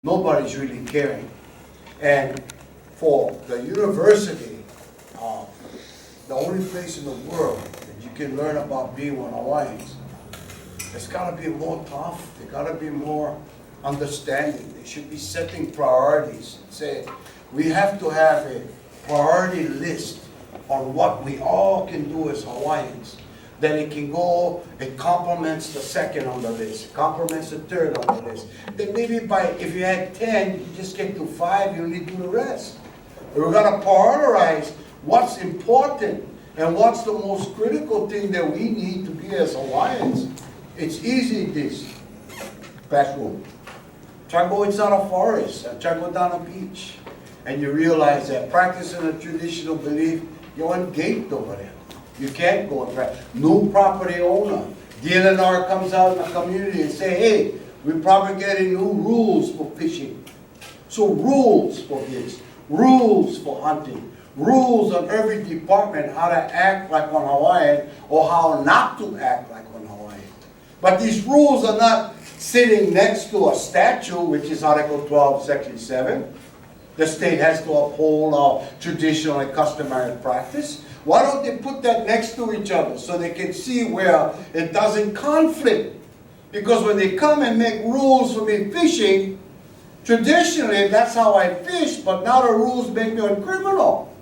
Nobody's really caring. And for the university, the only place in the world that you can learn about being one Hawaiians, it's got to be more tough. They got to be more understanding. They should be setting priorities and say, we have to have a priority list on what we all can do as Hawaiians. Then it can go, it complements the second on the list, complements the third on the list. Then maybe if you had 10, you just get to 5, you only do the rest. We're going to prioritize what's important and what's the most critical thing that we need to be as Hawaiians. It's easy, this. Back room. Try to go inside a forest, try to go down a beach, and you realize that practicing a traditional belief, you're ungaped over there. You can't go and practice. New property owner. DNR comes out in the community and say, hey, we're probably getting new rules for fishing. So rules for this, rules for hunting, rules on every department, how to act like one Hawaiian or how not to act like one Hawaiian. But these rules are not sitting next to a statute, which is Article 12, Section 7. The state has to uphold our traditional and customary practice. Why don't they put that next to each other so they can see where it doesn't conflict? Because when they come and make rules for me fishing, traditionally that's how I fish, but now the rules make me a criminal.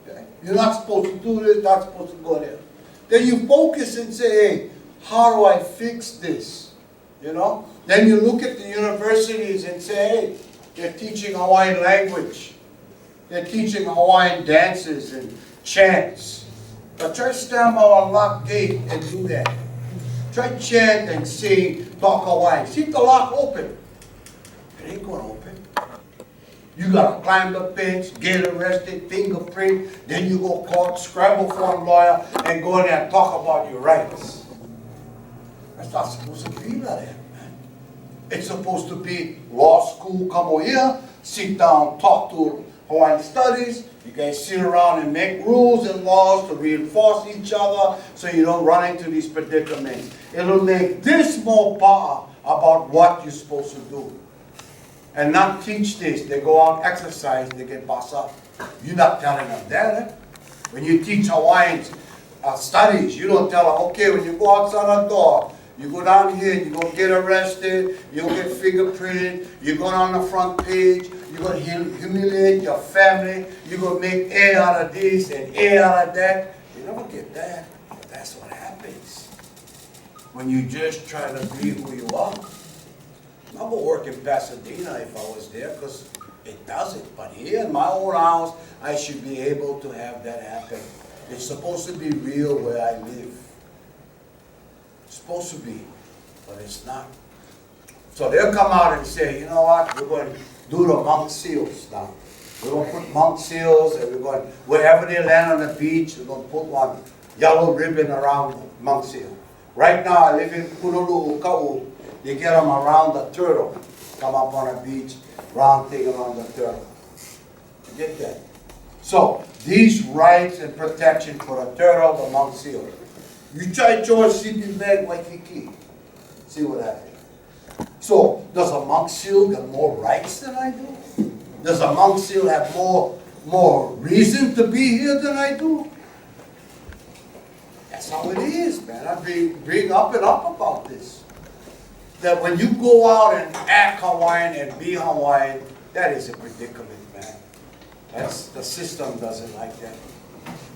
Okay? You're not supposed to do this, not supposed to go there. Then you focus and say, hey, how do I fix this? You know? Then you look at the universities and say, hey, they're teaching Hawaiian language. They're teaching Hawaiian dances and chants. But try to stand by a locked gate and do that. Try to chant and sing, talk Hawaiian. See if the lock open. It ain't gonna open. You gotta climb the fence, get arrested, fingerprint, then you go court, scramble for a lawyer, and go in there and talk about your rights. That's not supposed to be like that. It's supposed to be law school, come over here, sit down, talk to Hawaiian studies. You guys sit around and make rules and laws to reinforce each other so you don't run into these predicaments. It'll make this more power about what you're supposed to do. And not teach this. They go out, exercise, they get bossed up. You're not telling them that. When you teach Hawaiians studies, you don't tell them, okay, when you go outside the door, you go down here, you're going to get arrested, you'll get fingerprinted, you're going on the front page, you're going to humiliate your family, you're going to make A out of this and A out of that. You never get that. But that's what happens when you just try to be who you are. I'm going to work in Pasadena if I was there, because it doesn't. But here in my own house, I should be able to have that happen. It's supposed to be real where I live. Supposed to be, but it's not. So they'll come out and say, you know what, we're going to do the monk seals now. We're going to put monk seals, and we're going, wherever they land on the beach, we're going to put one yellow ribbon around the monk seal. Right now, I live in Honolulu. They get them around the turtle. Come up on a beach, round thing around the turtle. You get that? So these rights and protection for the turtle, the monk seal. You try George sleeping bag Waikiki. See what happens. So, does a monk seal get more rights than I do? Does a monk seal have more reason to be here than I do? That's how it is, man. I've been bring up and up about this. That when you go out and act Hawaiian and be Hawaiian, that is a predicament, man. That's, the system doesn't like that.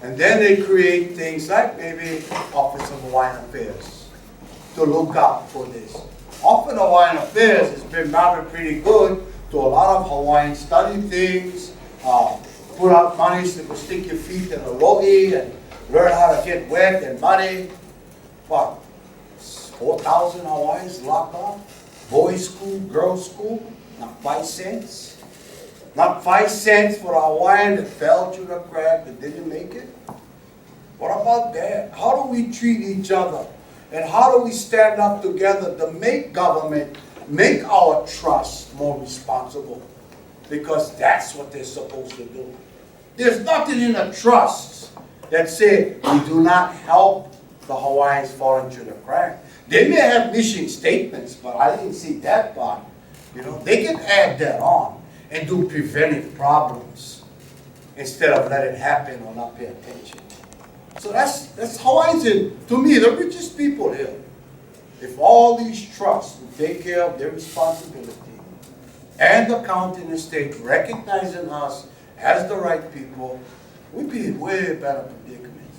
And then they create things like maybe Office of Hawaiian Affairs to look out for this. Often Hawaiian Affairs has been rather pretty good to a lot of Hawaiian study things, put out monies to go stick your feet in a logi and learn how to get wet and muddy. What? 4,000 Hawaiians locked up? Boys' school, girls' school? Not 5 cents? Not 5 cents for a Hawaiian that fell through the crack and didn't make it? What about that? How do we treat each other? And how do we stand up together to make government, make our trust more responsible? Because that's what they're supposed to do. There's nothing in the trusts that say we do not help the Hawaiians falling through the crack. They may have mission statements, but I didn't see that part. You know, they can add that on and do preventive problems instead of let it happen or not pay attention. So that's Hawaiians, to me, the richest people here. If all these trusts would take care of their responsibility and the county and the state recognizing us as the right people, we'd be in way better predicaments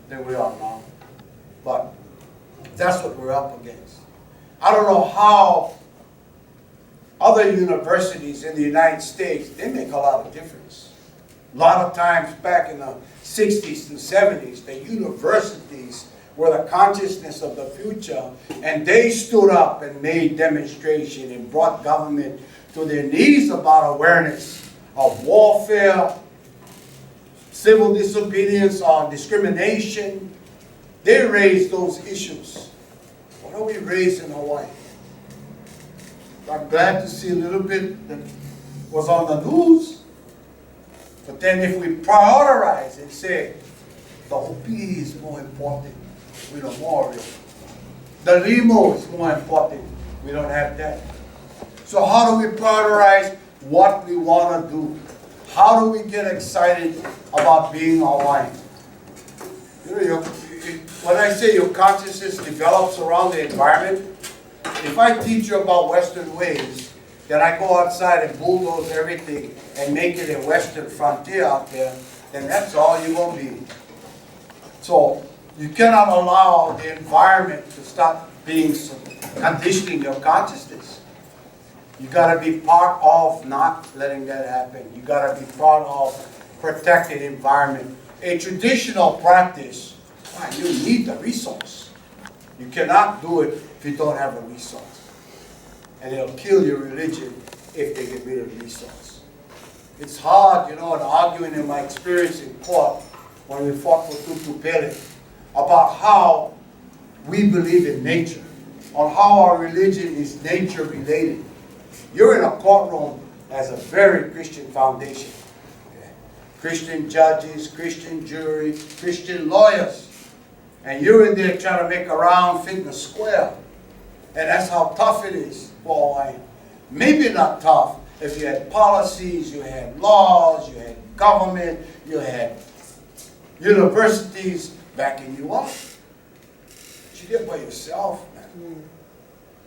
than we are now. But that's what we're up against. I don't know how other universities in the United States, they make a lot of difference. A lot of times back in the 60s and 70s, the universities were the consciousness of the future, and they stood up and made demonstration and brought government to their knees about awareness of warfare, civil disobedience, on discrimination. They raised those issues. What are we raised in Hawaii? I'm glad to see a little bit that was on the news. But then if we prioritize and say, the Hopi is more important, we don't more. The Limo is more important, we don't have that. So how do we prioritize what we want to do? How do we get excited about being Hawaiian? You know, when I say your consciousness develops around the environment, if I teach you about Western ways, then I go outside and bulldoze everything and make it a Western frontier out there, then that's all you're going to be. So you cannot allow the environment to start being conditioning your consciousness. You got to be part of not letting that happen. You got to be part of protected environment. A traditional practice, you need the resource. You cannot do it if you don't have a resource. And it'll kill your religion if they get rid of the resource. It's hard, you know, in arguing in my experience in court when we fought for Tutupele about how we believe in nature, on how our religion is nature related. You're in a courtroom as a very Christian foundation. Okay? Christian judges, Christian jury, Christian lawyers. And you're in there trying to make a round fit in a square. And that's how tough it is for Hawaii. Maybe not tough if you had policies, you had laws, you had government, you had universities backing you up. But you did by yourself, man.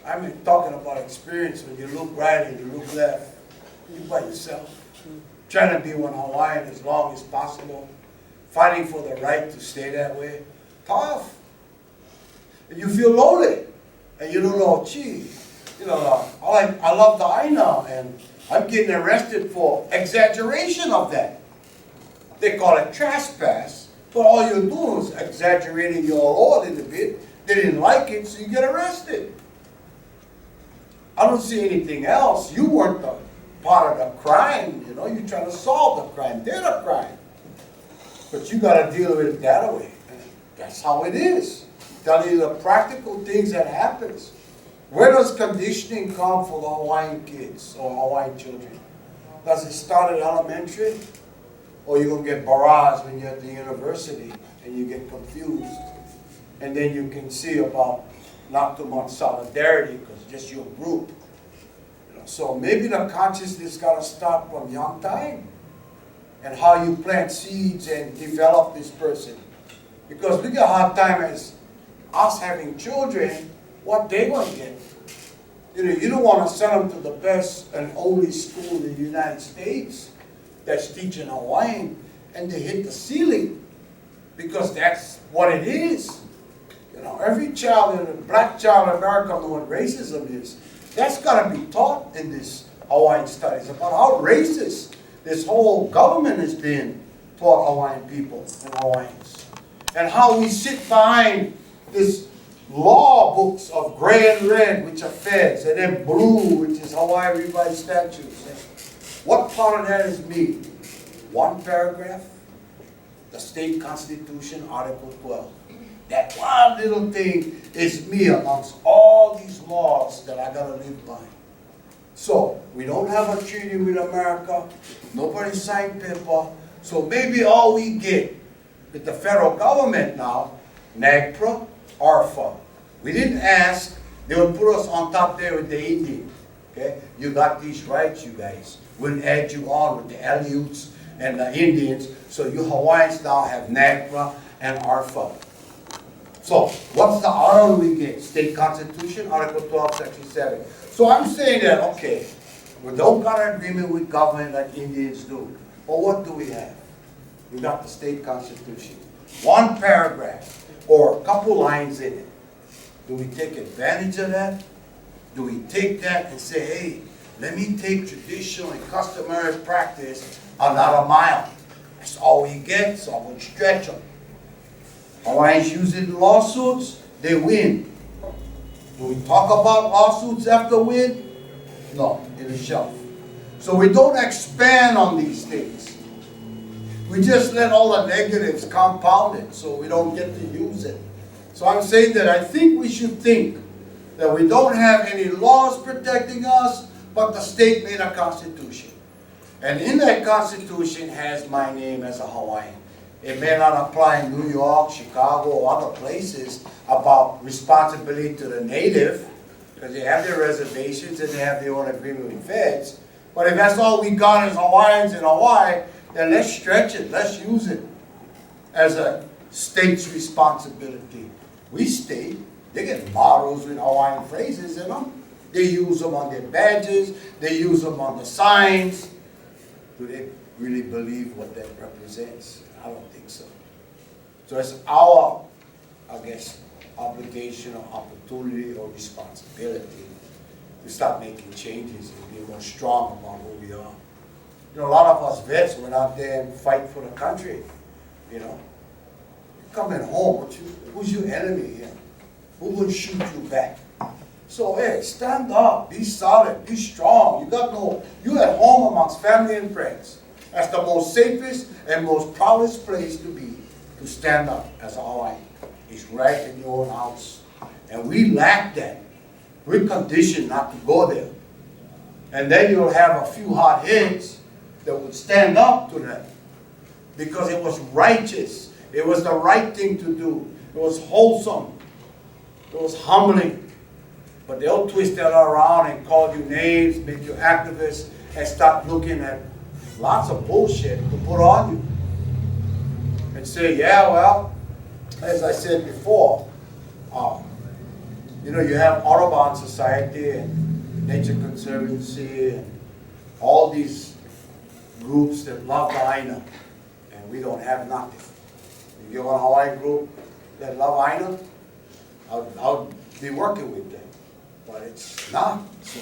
I mean, talking about experience when you look right and you look left. You by yourself. Trying to be one Hawaiian as long as possible. Fighting for the right to stay that way. Tough. And you feel lonely. And you don't know, gee, you know, I love the ʻāina, and I'm getting arrested for exaggeration of that. They call it trespass, but all you're doing is exaggerating your law a little bit. They didn't like it, so you get arrested. I don't see anything else. You weren't the part of the crime, you know, you're trying to solve the crime. They're the crime. But you got to deal with it that way. And that's how it is. Telling you the practical things that happens. Where does conditioning come for the Hawaiian kids or Hawaiian children? Does it start at elementary? Or you're going to get barraged when you're at the university and you get confused. And then you can see about not too much solidarity because just your group. You know, so maybe the consciousness got to start from young time. And how you plant seeds and develop this person. Because we got a hard time as us having children, what they going to get. You know, you don't want to send them to the best and only school in the United States that's teaching Hawaiian, and they hit the ceiling because that's what it is. You know, every child, a black child in America knows what racism is. That's got to be taught in this Hawaiian studies about how racist this whole government has been toward Hawaiian people and Hawaiians. And how we sit behind this law books of gray and red, which are feds, and then blue, which is Hawaii revised statutes. What part of that is me? One paragraph, the state constitution, Article 12. That one little thing is me amongst all these laws that I gotta live by. So, we don't have a treaty with America, nobody signed paper, so maybe all we get with the federal government now, NAGPRA, ARFA. We didn't ask, they would put us on top there with the Indian. Okay? You got these rights, you guys. We'll add you on with the Aleuts and the Indians, so you Hawaiians now have NAGPRA and ARFA. So, what's the honor we get? State Constitution, Article 12, Section 7. So I'm saying that, okay, we don't got an agreement with government like Indians do. But what do we have? We got the state constitution. One paragraph or a couple lines in it. Do we take advantage of that? Do we take that and say, hey, let me take traditional and customary practice another mile? That's all we get, so I'm going to stretch them. Hawaiians using lawsuits, they win. Do we talk about lawsuits after win? No, in the shelf. So we don't expand on these things. We just let all the negatives compound it so we don't get to use it. So I'm saying that I think we should think that we don't have any laws protecting us, but the state made a constitution. And in that constitution has my name as a Hawaiian. It may not apply in New York, Chicago, or other places about responsibility to the native, because they have their reservations and they have their own agreement with feds. But if that's all we got as Hawaiians in Hawaii, then let's stretch it, let's use it as a state's responsibility. We state, they get mottos with Hawaiian phrases in them. They use them on their badges, they use them on the signs. Do they really believe what that represents? I don't think so. So it's our, I guess, obligation or opportunity or responsibility to start making changes and be more strong about who we are. You know, a lot of us vets went out there and fight for the country, you know. You're coming home, who's your enemy here? Who will shoot you back? So, hey, stand up, be solid, be strong. You're at home amongst family and friends. That's the most safest and most proudest place to be, to stand up as a Hawaiian. It's right in your own house. And we lack that. We're conditioned not to go there. And then you'll have a few hot heads that would stand up to that. Because it was righteous. It was the right thing to do. It was wholesome. It was humbling. But they'll twist that around and call you names, make you activists, and start looking at lots of bullshit to put on you. And say, yeah, well, as I said before, you know, you have Audubon Society and Nature Conservancy and all these groups that love the ʻāina, and we don't have nothing. You get one Hawaiian group that love ʻāina, I'll be working with them. But it's not. So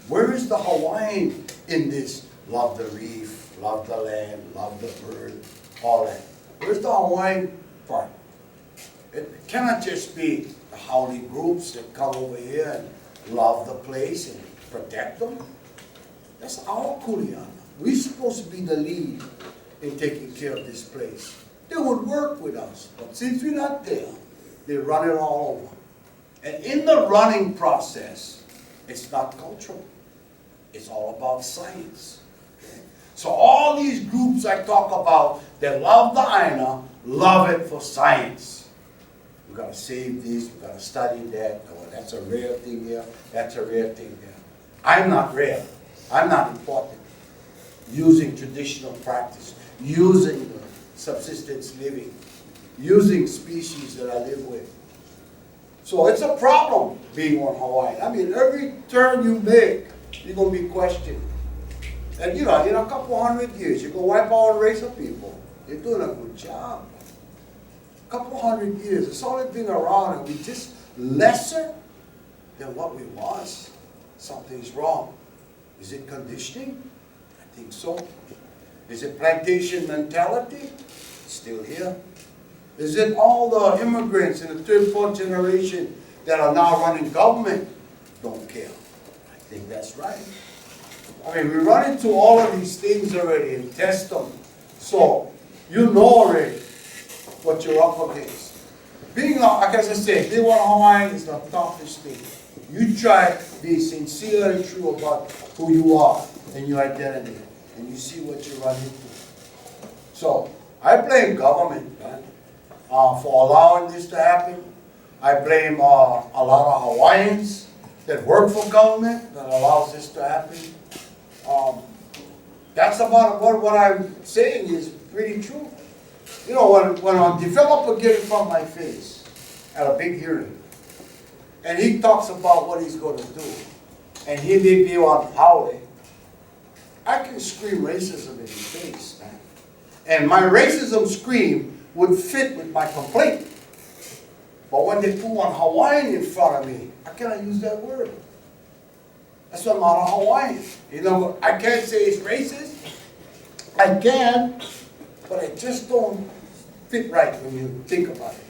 where is the Hawaiian in this love the reef, love the land, love the bird, all that? Where's the Hawaiian part? It cannot just be the haole groups that come over here and love the place and protect them. That's our kuleana. We're supposed to be the lead in taking care of this place. They would work with us, but since we're not there, they run it all over. And in the running process, it's not cultural. It's all about science. Okay? So all these groups I talk about that love the ʻāina, love it for science. We've got to save this, we've got to study that. Oh, that's a rare thing here, that's a rare thing there. I'm not rare. I'm not important. Using traditional practice, using the subsistence living, using species that I live with. So it's a problem being on Hawaii. I mean, every turn you make, you're going to be questioned. And you know, in a couple 100 years, you're going to wipe out a race of people. You're doing a good job. A couple 100 years, it's only been around and we're just lesser than what we was. Something's wrong. Is it conditioning? I think so. Is it plantation mentality? It's still here. Is it all the immigrants in the third, fourth generation that are now running government? Don't care. I think that's right. I mean, we run into all of these things already and test them. So, you know already what you're up against. Being, like as I said, being one Hawaiian is the toughest thing. You try to be sincere and true about who you are and your identity. And you see what you run into. So, I blame government, man. For allowing this to happen. I blame a lot of Hawaiians that work for government that allows this to happen. That's about what I'm saying is pretty true. You know, when a developer gets in front of my face at a big hearing, and he talks about what he's going to do, and he may be on holiday, I can scream racism in his face, man. And my racism scream would fit with my complaint. But when they put one Hawaiian in front of me, I cannot use that word. That's why I'm not a Hawaiian. You know, I can't say it's racist. I can, but it just don't fit right when you think about it.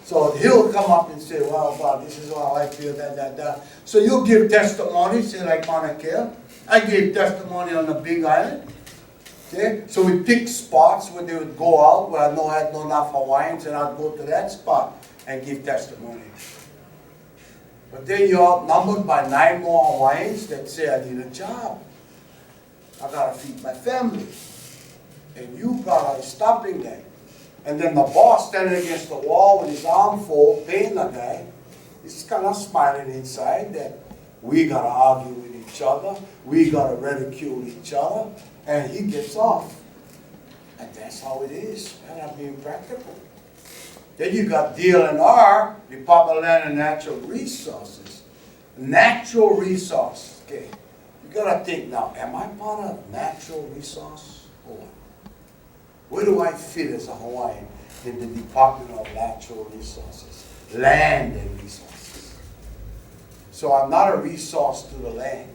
So he'll come up and say, well, God, this is how I feel, that. So you'll give testimony, say like Manakea. I gave testimony on the Big Island. Okay? So we picked spots where they would go out, where I know I had not enough Hawaiians, and I'd go to that spot and give testimony. But then you're outnumbered by 9 more Hawaiians that say, I need a job. I gotta feed my family. And you are stopping that. And then the boss standing against the wall with his arm full, paying the guy, he's kind of smiling inside that we gotta argue with each other, we gotta ridicule each other, and he gets off. And that's how it is. And I'm being practical. Then you got DLNR, Department of Land and Natural Resources. Natural resource, okay. You gotta think now, am I part of natural resource or what? Where do I fit as a Hawaiian in the Department of Natural Resources? Land and resources. So I'm not a resource to the land.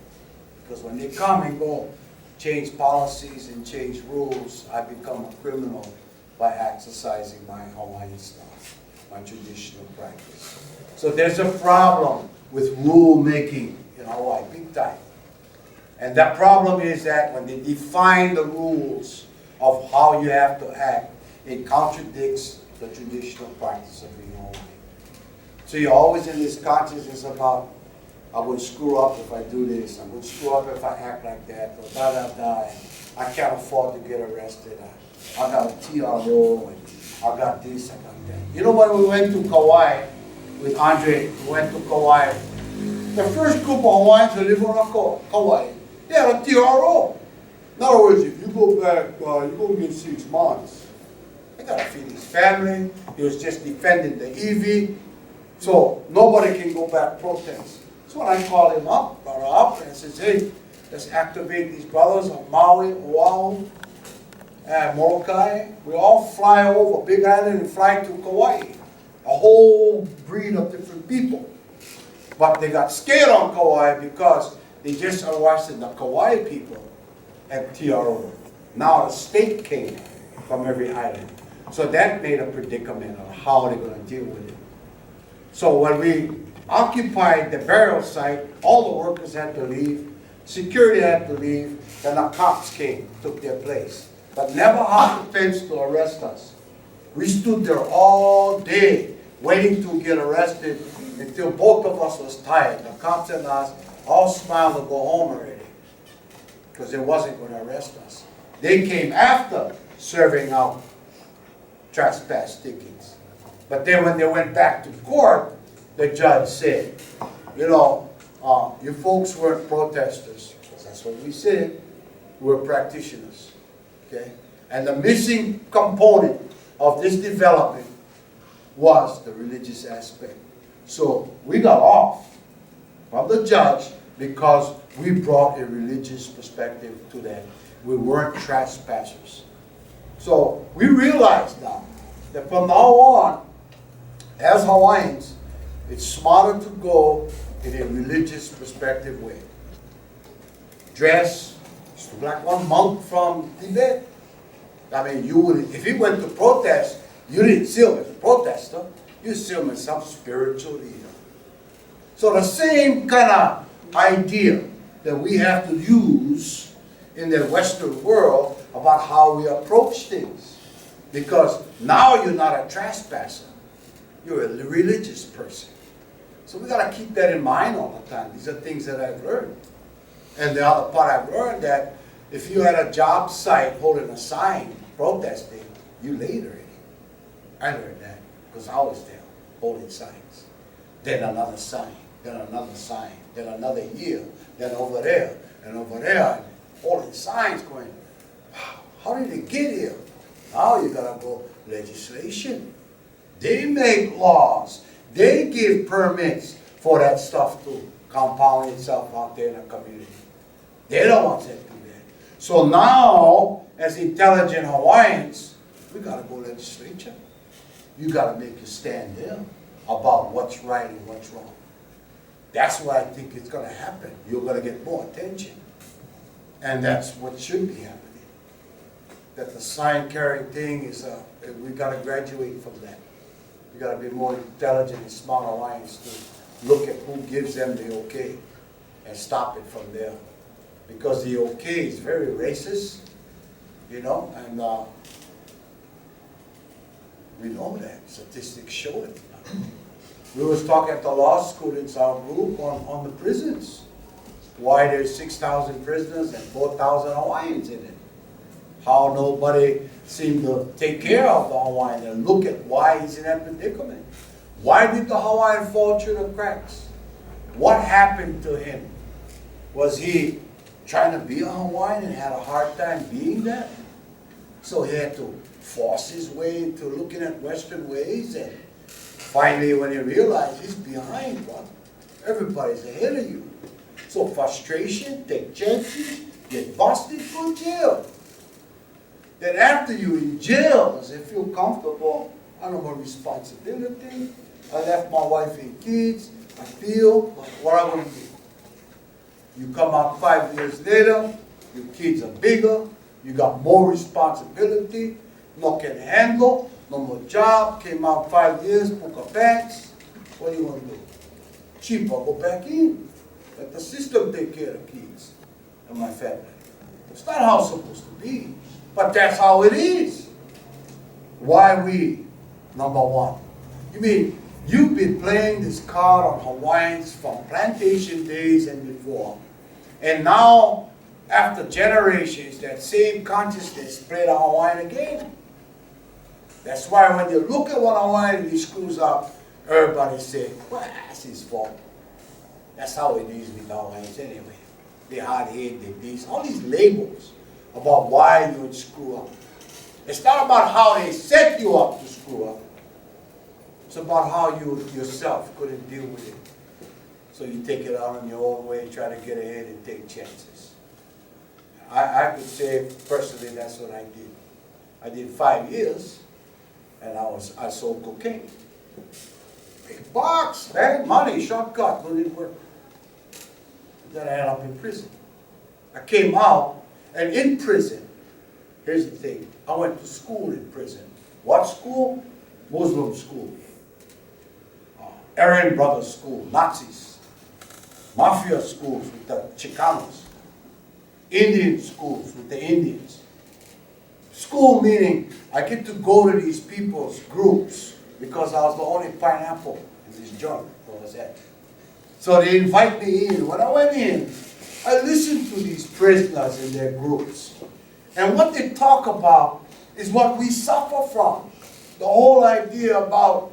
Because when they come and go, change policies and change rules, I become a criminal by exercising my Hawaiian stuff, my traditional practice. So there's a problem with rule making in Hawaii, big time. And that problem is that when they define the rules of how you have to act, it contradicts the traditional practice of being Hawaiian. So you're always in this consciousness about, I would screw up if I do this, I would screw up if I act like that, or da. I can't afford to get arrested. I got a TRO, and I got this, I got that. You know, when we went to Kauai with Andre, we went to Kauai. The first group of Hawaiians who live on Kauai, they had a TRO. In other words, if you go back, you're going to get 6 months. They got to feed his family. He was just defending the EV. So nobody can go back protest. So when I called him up, brought her up, and I said, hey, let's activate these brothers on Maui, Oahu, and Molokai. We all fly over Big Island and fly to Kauai. A whole breed of different people. But they got scared on Kauai because they just arrested the Kauai people at TRO. Now the state came from every island. So that made a predicament on how they're going to deal with it. So when we occupied the burial site, all the workers had to leave, security had to leave, then the cops came, took their place. But never hopped the fence to arrest us. We stood there all day waiting to get arrested until both of us was tired. The cops and us all smiled to go home already because they wasn't going to arrest us. They came after serving out trespass tickets. But then when they went back to court, the judge said, you know, you folks weren't protesters, because that's what we said, we're practitioners, okay? And the missing component of this development was the religious aspect. So we got off from the judge because we brought a religious perspective to that. We weren't trespassers. So we realized now that from now on, as Hawaiians, it's smarter to go in a religious perspective way. Dress, like one monk from Tibet. I mean, you would, if he went to protest, you didn't see him as a protester, you see him as some spiritual leader. So the same kind of idea that we have to use in the Western world about how we approach things. Because now you're not a trespasser, you're a religious person. So we got to keep that in mind all the time. These are things that I've learned. And the other part I've learned that if you had a job site holding a sign protesting, you laid already. I learned that because I was there holding signs. Then another sign. then another sign, then another year, then over there, and over there, and all the signs going, wow, how did it get here? Now you gotta go legislation. They make laws. They give permits for that stuff to compound itself out there in the community. They're the ones that do that. So now, as intelligent Hawaiians, we gotta go legislature. You gotta make a stand there about what's right and what's wrong. That's what I think is gonna happen. You're gonna get more attention. And that's what should be happening. That the sign carrying thing is, we gotta graduate from that. We gotta be more intelligent and smart Hawaiians to look at who gives them the okay and stop it from there. Because the okay is very racist, you know, and we know that. Statistics show it. We was talking to law students, our group, on the prisons. Why there's 6,000 prisoners and 4,000 Hawaiians in it. How nobody seemed to take care of the Hawaiian and look at why he's in that predicament. Why did the Hawaiian fall through the cracks? What happened to him? Was he trying to be a Hawaiian and had a hard time being that? So he had to force his way into looking at Western ways, and finally when he realized he's behind, well, everybody's ahead of you. So frustration, take chances, get busted, go to jail. Then after you in jail, does it feel comfortable? I don't have a responsibility. I left my wife and kids. I feel, what am I going to do? You come out 5 years later, your kids are bigger, you got more responsibility, no can handle, no more job, came out 5 years, puka pants. What do you want to do? Cheaper, go back in. Let the system take care of the kids and my family. It's not how it's supposed to be. But that's how it is. Why we, number one? You mean, you've been playing this card on Hawaiians from plantation days and before. And now, after generations, that same consciousness played a Hawaiian again. That's why when you look at what Hawaiian he screws up, everybody say, well, that's his fault. That's how it is with Hawaiians anyway. They hard-headed, they this, all these labels about why you would screw up. It's not about how they set you up to screw up. It's about how you yourself couldn't deal with it. So you take it out in your own way, try to get ahead and take chances. I could say personally that's what I did. I did 5 years and I sold cocaine. Big box, man, money, shortcut, but it didn't work. Then I ended up in prison. I came out. And in prison, here's the thing, I went to school in prison. What school? Muslim school. Aryan Brothers school, Nazis. Mafia schools with the Chicanos. Indian schools with the Indians. School meaning I get to go to these people's groups because I was the only pineapple in this joint. What was that? So they invite me in. When I went in, I listened to these prisoners in their groups. And what they talk about is what we suffer from. The whole idea about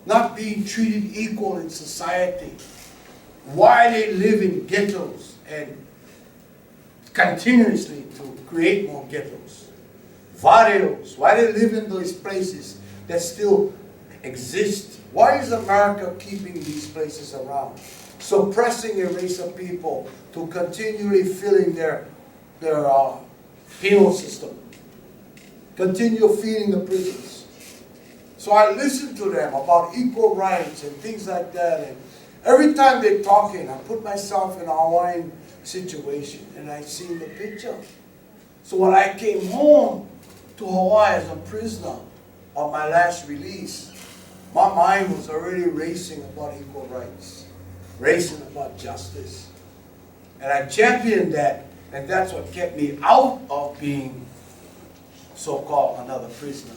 not being treated equal in society. Why they live in ghettos and continuously to create more ghettos. Barrios, why they live in those places that still exist. Why is America keeping these places around? Suppressing a race of people to continually filling their penal system. Continue feeding the prisons. So I listen to them about equal rights and things like that. And every time they're talking, I put myself in a Hawaiian situation and I see the picture. So when I came home to Hawaii as a prisoner on my last release, my mind was already racing about equal rights. Racing about justice. And I championed that, and that's what kept me out of being so-called another prisoner.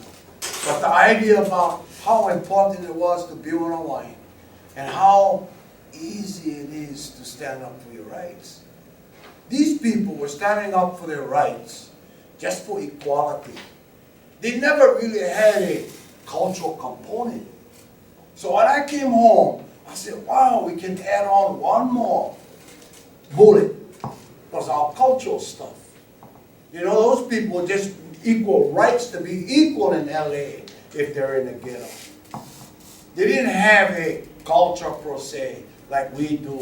But the idea about how important it was to be one Hawaiian, and how easy it is to stand up for your rights. These people were standing up for their rights just for equality. They never really had a cultural component. So when I came home, I said, wow, we can add on one more bullet. Because our cultural stuff. You know, those people just equal rights to be equal in LA if they're in the ghetto. They didn't have a culture per se like we do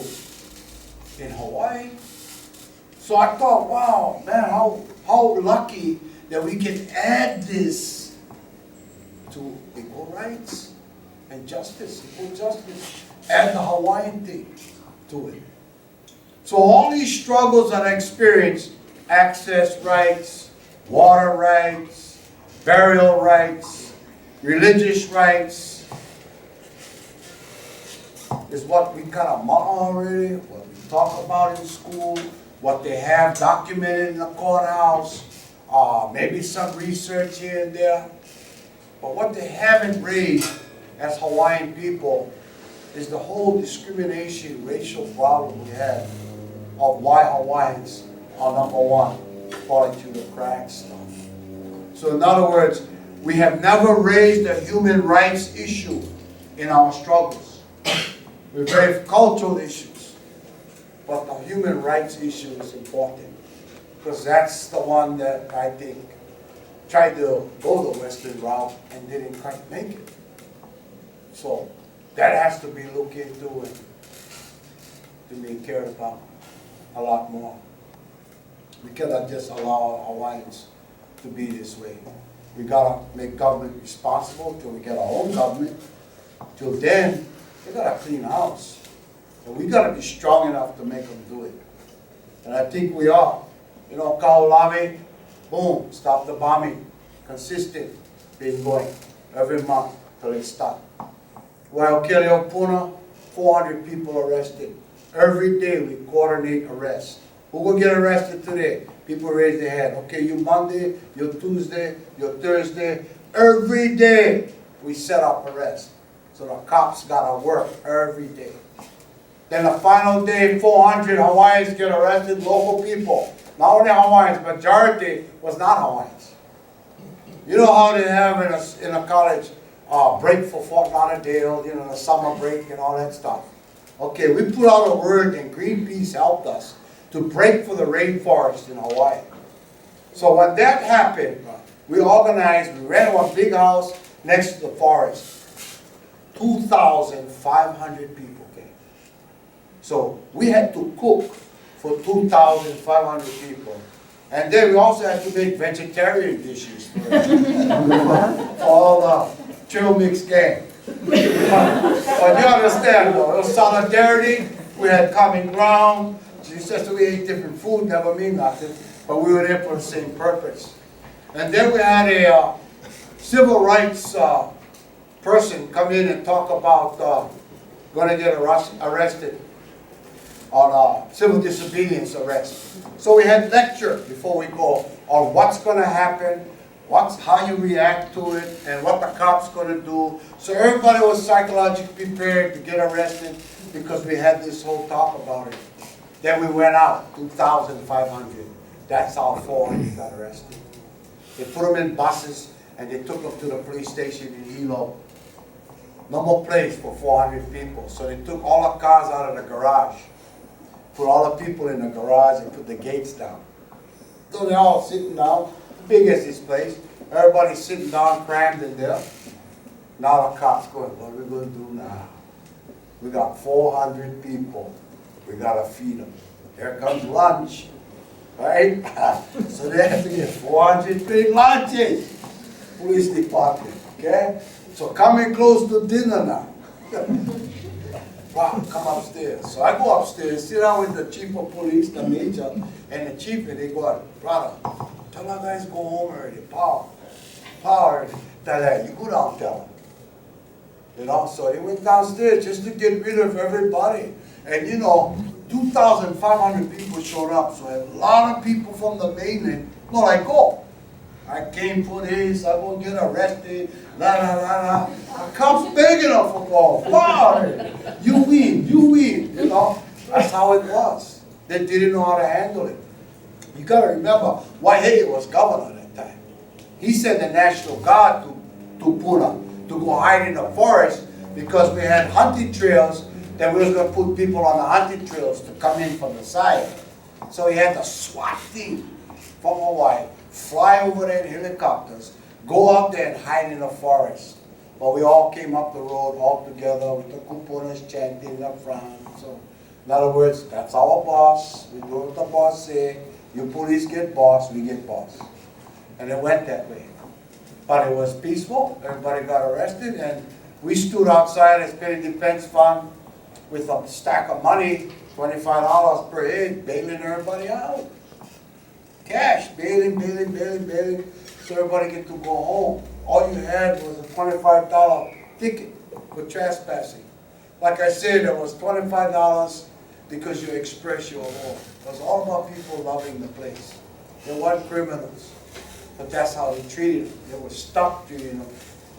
in Hawaii. So I thought, wow, man, how lucky that we can add this to equal rights and justice, equal justice, add the Hawaiian thing to it. So all these struggles that I experienced, access rights, water rights, burial rights, religious rights, is what we kind of model already, what we talk about in school, what they have documented in the courthouse, maybe some research here and there. But what they haven't raised as Hawaiian people is the whole discrimination, racial problem we have of why Hawaiians are number one, falling through the cracks stuff. So in other words, we have never raised the human rights issue in our struggles. We're very cultural issues, but the human rights issue is important because that's the one that I think tried to go the Western route and didn't quite make it. So that has to be looked into and to be cared about a lot more. We cannot just allow Hawaiians to be this way. We gotta make government responsible till we get our own government. Till then, they gotta clean house. And we gotta be strong enough to make them do it. And I think we are. You know, Kaolave, boom, stop the bombing. Consistent, been going every month till it stopped. While Keleopuna, 400 people arrested. Every day we coordinate arrests. Who will get arrested today? People raise their hand. Okay, you Monday, you Tuesday, you Thursday. Every day we set up arrests. So the cops gotta work every day. Then the final day, 400 Hawaiians get arrested, local people. Not only Hawaiians, majority was not Hawaiians. You know how they have in a college break for Fort Lauderdale, you know, the summer break and all that stuff. Okay, we put out a word and Greenpeace helped us to break for the rainforest in Hawaii. So when that happened, we organized, we rented a big house next to the forest. 2,500 people came. So we had to cook for 2,500 people. And then we also had to make vegetarian dishes for all the trail mix gang. But you understand though, it was solidarity, we had common ground. It's just that we ate different food, never mean nothing, but we were there for the same purpose. And then we had a civil rights person come in and talk about going to get arrested on civil disobedience arrest. So we had lecture before we go on what's going to happen, how you react to it, and what the cop's going to do. So everybody was psychologically prepared to get arrested because we had this whole talk about it. Then we went out, 2,500. That's how 400 got arrested. They put them in buses and they took them to the police station in Hilo. No more place for 400 people. So they took all the cars out of the garage, put all the people in the garage and put the gates down. So they're all sitting down, big as this place. Everybody's sitting down, crammed in there. Now the cops going, what are we going to do now? We got 400 people. We got to feed them. Here comes lunch, right? So they have to get 400 big lunches. Police department, okay? So coming close to dinner now. Wow, come upstairs. So I go upstairs, sit down with the chief of police, the major, and the chief, and they go, brother, tell our guys go home already. Power already. Tell her, you go down, tell them. You know, so they went downstairs just to get rid of everybody. And you know, 2,500 people showed up, so a lot of people from the mainland, no, like, oh, I came for this, I'm going to get arrested, la la la la. The cops begging them for go, wow, you win, you know. That's how it was. They didn't know how to handle it. You got to remember, Waihe'i was governor at that time. He sent the National Guard to Puna to go hide in the forest because we had hunting trails Then we was gonna put people on the hunting trails to come in from the side. So he had the SWAT team from Hawaii fly over there in helicopters, go up there and hide in the forest. But we all came up the road all together with the kuponas chanting up front. So, in other words, that's our boss. We do what the boss say. You police get boss, we get boss. And it went that way. But it was peaceful. Everybody got arrested, and we stood outside as Petty Defense Fund with a stack of money, $25 per head, bailing everybody out. Cash, bailing, so everybody get to go home. All you had was a $25 ticket for trespassing. Like I said, it was $25 because you express your law. It was all about people loving the place. They weren't criminals, but that's how they treated them. They were stuck to,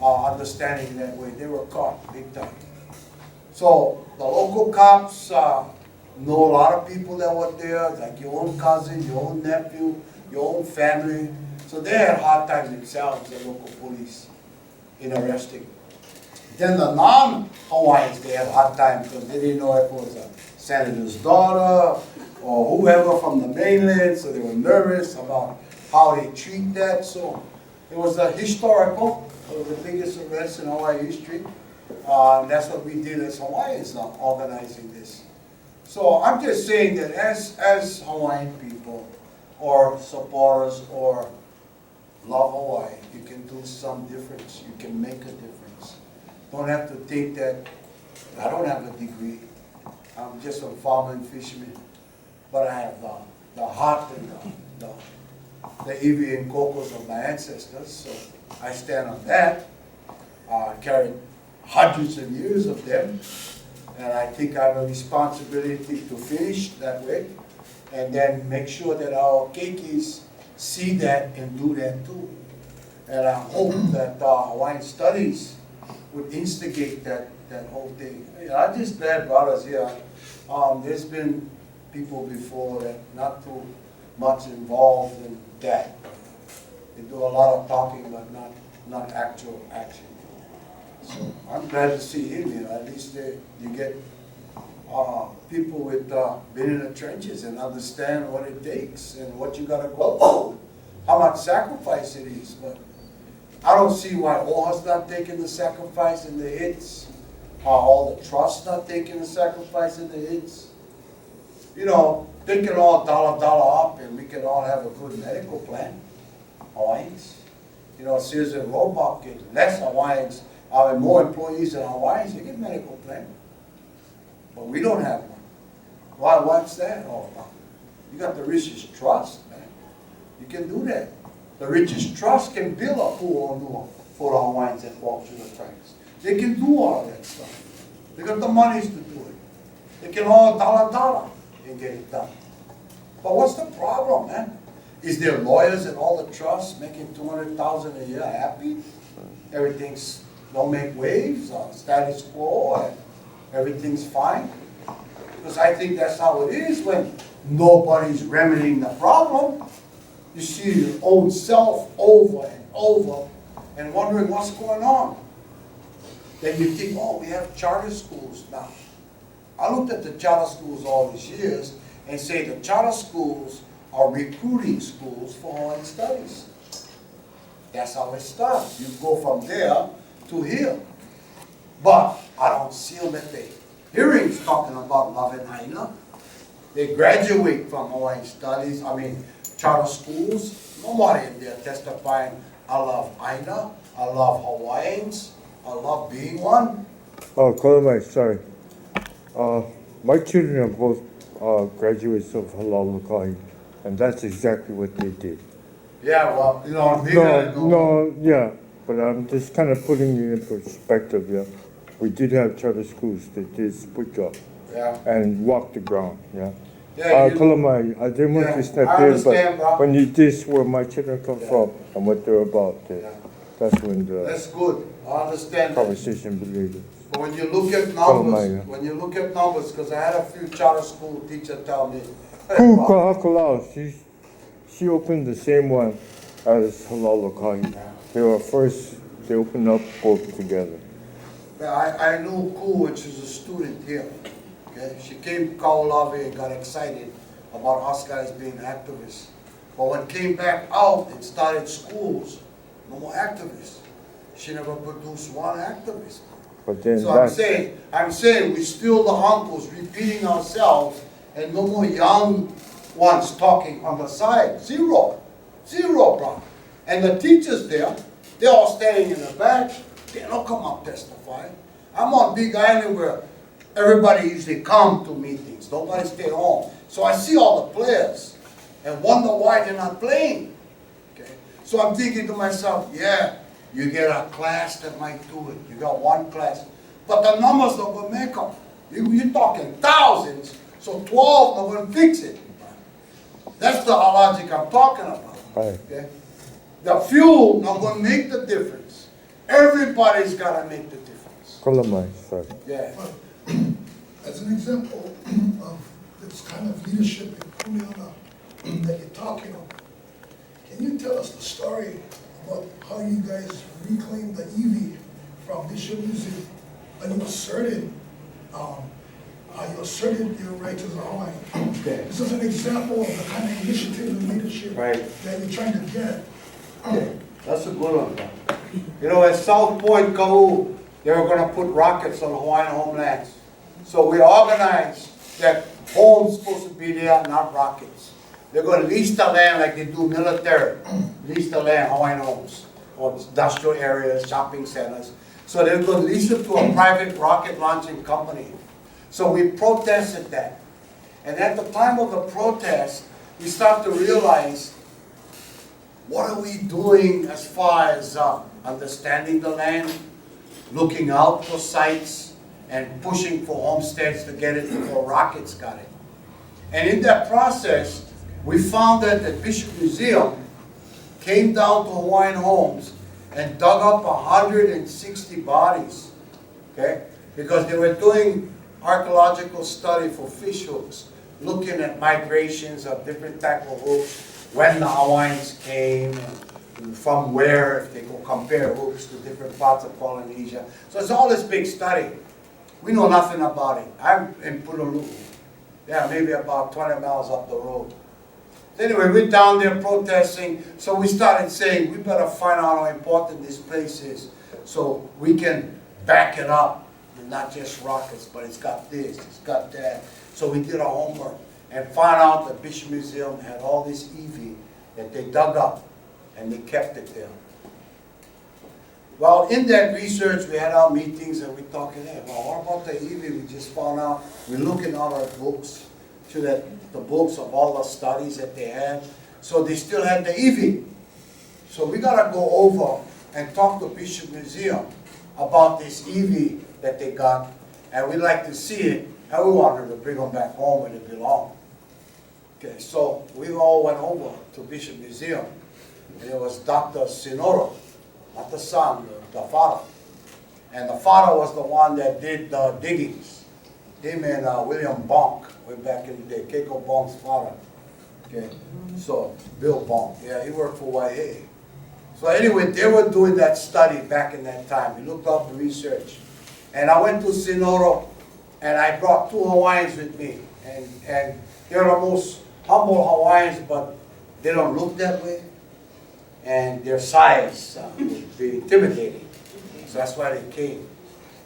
understanding that way. They were caught big time. So the local cops know a lot of people that were there, like your own cousin, your own nephew, your own family. So they had hard times themselves, the local police, in arresting. Then the non-Hawaiians, they had a hard time because they didn't know if it was a senator's daughter or whoever from the mainland, so they were nervous about how they treat that. So it was a historical, it was the biggest arrest in Hawaii history. And that's what we did as Hawaiians now, organizing this. So I'm just saying that as Hawaiian people, or supporters, or love Hawaii, you can do some difference. You can make a difference. Don't have to think that I don't have a degree. I'm just a farmer and fisherman. But I have the heart and the iwi and kokos of my ancestors. So I stand on that. I carried hundreds of years of them. And I think I have a responsibility to finish that way. And then make sure that our keikis see that and do that too. And I hope that Hawaiian Studies would instigate that whole thing. I'm just glad brothers here. There's been people before that not too much involved in that. They do a lot of talking but not actual action. So I'm glad to see him here. At least you get people with been in the trenches and understand what it takes and what you gotta go through, how much sacrifice it is. But I don't see why OHA's not taking the sacrifice and the hits, all the trusts not taking the sacrifice and the hits. You know, they can all dollar up and we can all have a good medical plan. Hawaiians, you know, Sears and Roebuck get less Hawaiians, more employees than Hawaiians, they get medical plan. But we don't have one. What's that all about? You got the richest trust, man. You can do that. The richest trust can build a pool for the Hawaiians that walk through the cracks. They can do all that stuff. They got the monies to do it. They can all dollar and get it done. But what's the problem, man? Is there lawyers at all the trusts making $200,000 a year happy? Everything's don't make waves, status quo, and everything's fine? Because I think that's how it is when nobody's remedying the problem. You see your own self over and over and wondering what's going on. Then you think, oh, we have charter schools now. I looked at the charter schools all these years and say the charter schools are recruiting schools for Hawaiian studies. That's how it starts. You go from there to here. But I don't see them at the hearings talking about love and ʻāina. They graduate from Hawaiian studies, charter schools. Nobody in there testifying, I love ʻāina, I love Hawaiians, I love being one. Oh, Kolomai, sorry. My children are both graduates of Halal Lakai, and that's exactly what they did. Yeah, well, yeah, but I'm just kind of putting it in perspective, yeah. We did have charter schools that did split up and walk the ground, yeah. Kolomai, I didn't want to step in, but when you this where my children come from and what they're about, that's when the that's good. I understand conversation began. But when you look at numbers, because I had a few charter school teachers tell me, she opened the same one as Halal Lakai. They were first, they opened up both together. I knew Ku, which is a student here. Okay? She came to Kaolawe and got excited about us guys being activists. But when came back out and started schools, no more activists. She never produced one activist. But then So I'm saying we still the uncles repeating ourselves and no more young ones talking on the side. Zero, bro. And the teachers there, they're all standing in the back. They don't come up testify. I'm on Big Island where everybody usually come to meetings. Nobody stay home. So I see all the players and wonder why they're not playing. Okay? So I'm thinking to myself, yeah, you get a class that might do it. You got one class. But the numbers don't go make up. You're talking thousands, so 12 not going to fix it. That's the logic I'm talking about. Okay? The few not going to make the difference. Everybody's got to make the difference. Yeah. As an example of this kind of leadership in Kuleana that you're talking about, can you tell us the story about how you guys reclaimed the Iwi from Bishop Museum and you asserted your right as a Hawaiian? Okay. This is an example of the kind of initiative and leadership that you're trying to get. Okay. That's a good one. You know, at South Point, Kau, they were going to put rockets on Hawaiian homelands. So we organized that homes supposed to be there, not rockets. They're going to lease the land like they do military. Lease the land, Hawaiian homes, or industrial areas, shopping centers. So they're going to lease it to a private rocket launching company. So we protested that. And at the time of the protest, we start to realize, what are we doing as far as understanding the land, looking out for sites, and pushing for homesteads to get it before rockets got it. And in that process, we found that the Bishop Museum came down to Hawaiian homes and dug up 160 bodies, okay? Because they were doing archaeological study for fish hooks, looking at migrations of different type of hooks, when the Hawaiians came, and from where, if they could compare hooks to different parts of Polynesia. So it's all this big study. We know nothing about it. I'm in Pululu. Yeah, maybe about 20 miles up the road. Anyway, we're down there protesting, so we started saying, we better find out how important this place is so we can back it up, and not just rockets, but it's got this, it's got that. So we did our homework and found out the Bishop Museum had all this Iwi that they dug up, and they kept it there. Well, in that research, we had our meetings and we're talking, hey, well, what about the Iwi? We just found out, we're looking at our books, to the books of all the studies that they had. So they still had the Iwi. So we gotta go over and talk to Bishop Museum about this Iwi that they got, and we'd like to see it, and we wanted to bring them back home where they belong. Okay, so we all went over to Bishop Museum, and it was Dr. Sinoro, not the son, the father. And the father was the one that did the diggings. Him and William Bonk, way back in the day, Keiko Bonk's father. Okay, so Bill Bonk, yeah, he worked for YA. So anyway, they were doing that study back in that time. We looked up the research. And I went to Sinoro, and I brought 2 Hawaiians with me. And they're the most humble Hawaiians, but they don't look that way. And their size would be intimidating. So that's why they came.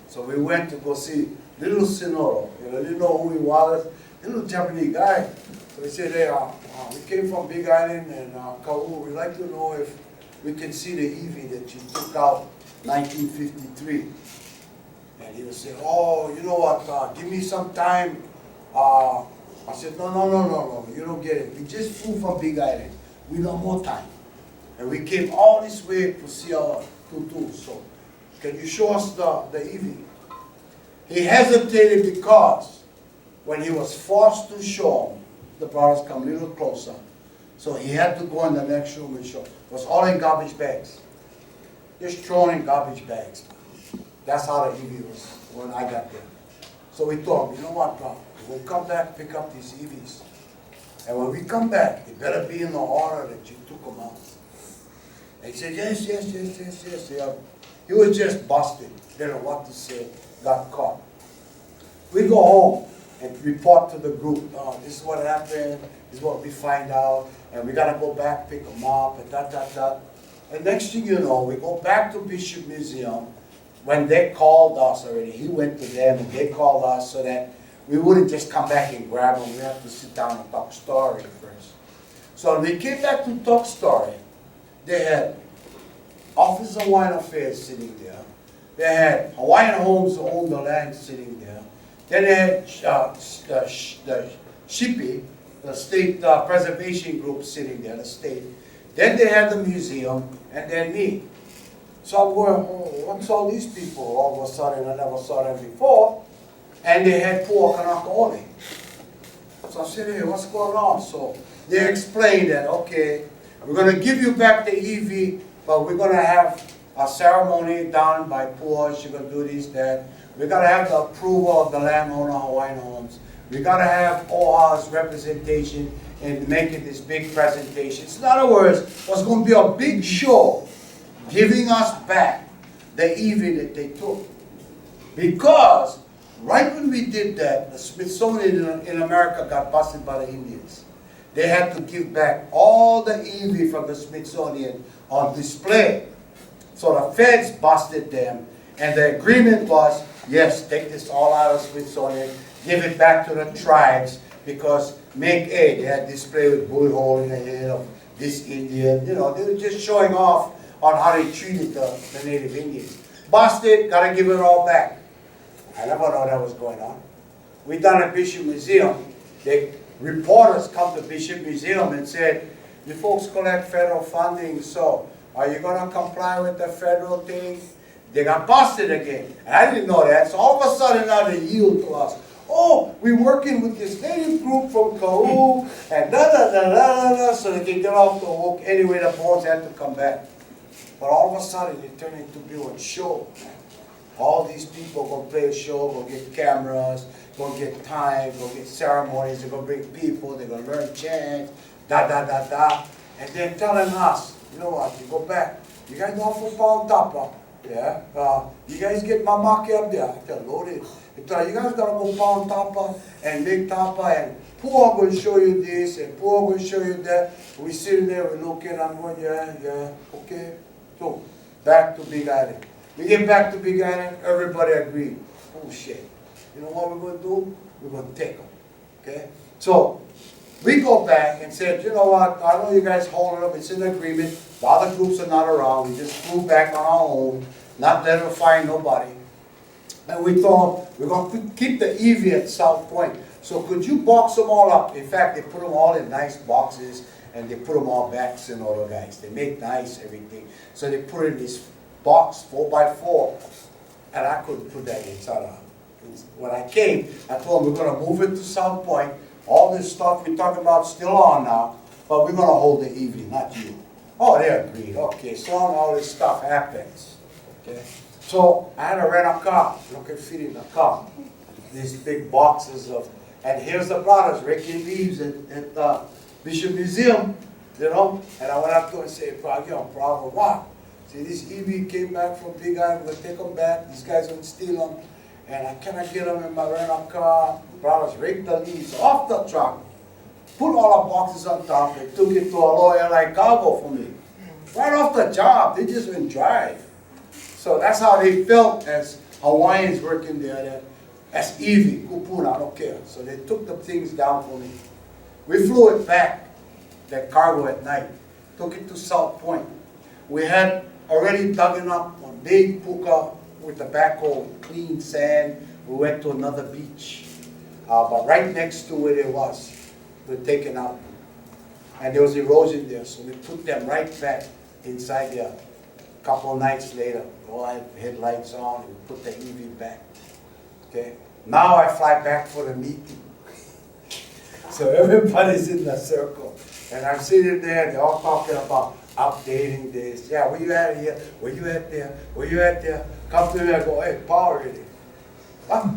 So we went to go see little Sinoro. You know, they didn't know who he was. A little Japanese guy. So they said, hey, we came from Big Island and Kau. We'd like to know if we can see the Iwi that you took out 1953. And he would say, oh, you know what, give me some time. I said, no, you don't get it. We just flew from Big Island. We need more time. And we came all this way to see our tutus. So can you show us the Iwi? He hesitated because when he was forced to show him, the brothers come a little closer. So he had to go in the next room and show. It was all in garbage bags. Just thrown in garbage bags. That's how the Iwi was when I got there. So we told him, you know what, bro? We'll come back, pick up these Iwis. And when we come back, it better be in the order that you took them out. And he said, yes. Yeah. He was just busted. Didn't know what to say. Got caught. We go home, and report to the group, oh, this is what happened, this is what we find out, and we gotta go back, pick them up, and da. And next thing you know, we go back to Bishop Museum. When they called us already, he went to them and they called us so that we wouldn't just come back and grab them. We have to sit down and talk story first. So when we came back to talk story, they had Office of Hawaiian Affairs sitting there. They had Hawaiian Homes Who Own the Land sitting there. Then they had the SHIPI, the State Preservation Group sitting there, the state. Then they had the museum, and then me. So I'm going, oh, what's all these people? All of a sudden, I never saw them before. And they had poor Kanakaole. So I said, hey, what's going on? So they explained that, okay, we're going to give you back the EV, but we're going to have a ceremony done by poor. You're going to do this, that. We're going to have the approval of the landowner, Hawaiian Homes. We're going to have OHA's representation in making this big presentation. So in other words, it was going to be a big show giving us back the EV that they took. Because right when we did that, the Smithsonian in America got busted by the Indians. They had to give back all the EV from the Smithsonian on display. So the feds busted them, and the agreement was, yes, take this all out of Smithsonian, give it back to the tribes, because make A, they had display with bullet hole in the head of this Indian. You know, they were just showing off on how they treated the Native Indians. Busted, gotta give it all back. I never know that was going on. We done at Bishop Museum. The reporters come to Bishop Museum and said, you folks collect federal funding, so are you gonna comply with the federal thing? They got busted again. And I didn't know that, so all of a sudden now they yield to us. Oh, we're working with this native group from Kau, and da-da-da-da-da-da, so they can get off the hook. Anyway, the boats had to come back. But all of a sudden, it turned into a show. All these people gonna play a show, gonna get cameras, gonna get time, gonna get ceremonies, they're gonna bring people, they're gonna learn chants, da-da-da-da. And they're telling us, you know what, you go back, you guys go for Pound Tapa, yeah? You guys get mamaki up there, I tell loaded. You guys gotta go Pound Tapa and make Tapa, and Pua gonna show you this, and Pua gonna show you that. We sitting there, we looking, I'm going, yeah, okay. So, back to Big Island. We get back to Big Island, everybody agreed. Oh shit, you know what we're going to do? We're going to take them, okay? So, we go back and said, you know what, I know you guys holding them, it's an agreement. The other groups are not around, we just flew back on our own, not letting them find nobody. And we thought, we're going to keep the EV at South Point. So could you box them all up? In fact, they put them all in nice boxes, and they put them all back in order, guys. They make nice everything. So they put it in this box, 4x4, and I couldn't put that inside. When I came, I told them we're going to move it to South Point. All this stuff we're talking about still on now, but we're going to hold the EV, not you. Oh, they agreed. Okay, so all this stuff happens. Okay, so I had to rent a car. You can fit in a car. These big boxes of, and here's the brothers raking leaves at Bishop Museum, you know. And I went up to him and said, "Bravo, what? See, this EV came back from Big Island. We'll take them back. These guys will steal them. And I cannot get them in my rental car." Brothers raked the leaves off the truck, put all the boxes on top, and took it to a lawyer like cargo for me. Right off the job, they just went drive. So that's how they felt as Hawaiians working there, as EV, kupuna, I don't care. So they took the things down for me. We flew it back, that cargo at night, took it to South Point. We had already dug up a big puka with the backhoe, clean sand. We went to another beach. But right next to where it was, we were taken out. And there was erosion there, so we put them right back inside there. A couple of nights later, all I had headlights on, we put the EV back. Okay? Now I fly back for the meeting. So everybody's in the circle. And I'm sitting there, they're all talking about updating this. Yeah, where you at here? Where you at there? Where you at there? Come to me and go, hey, power ready. Huh?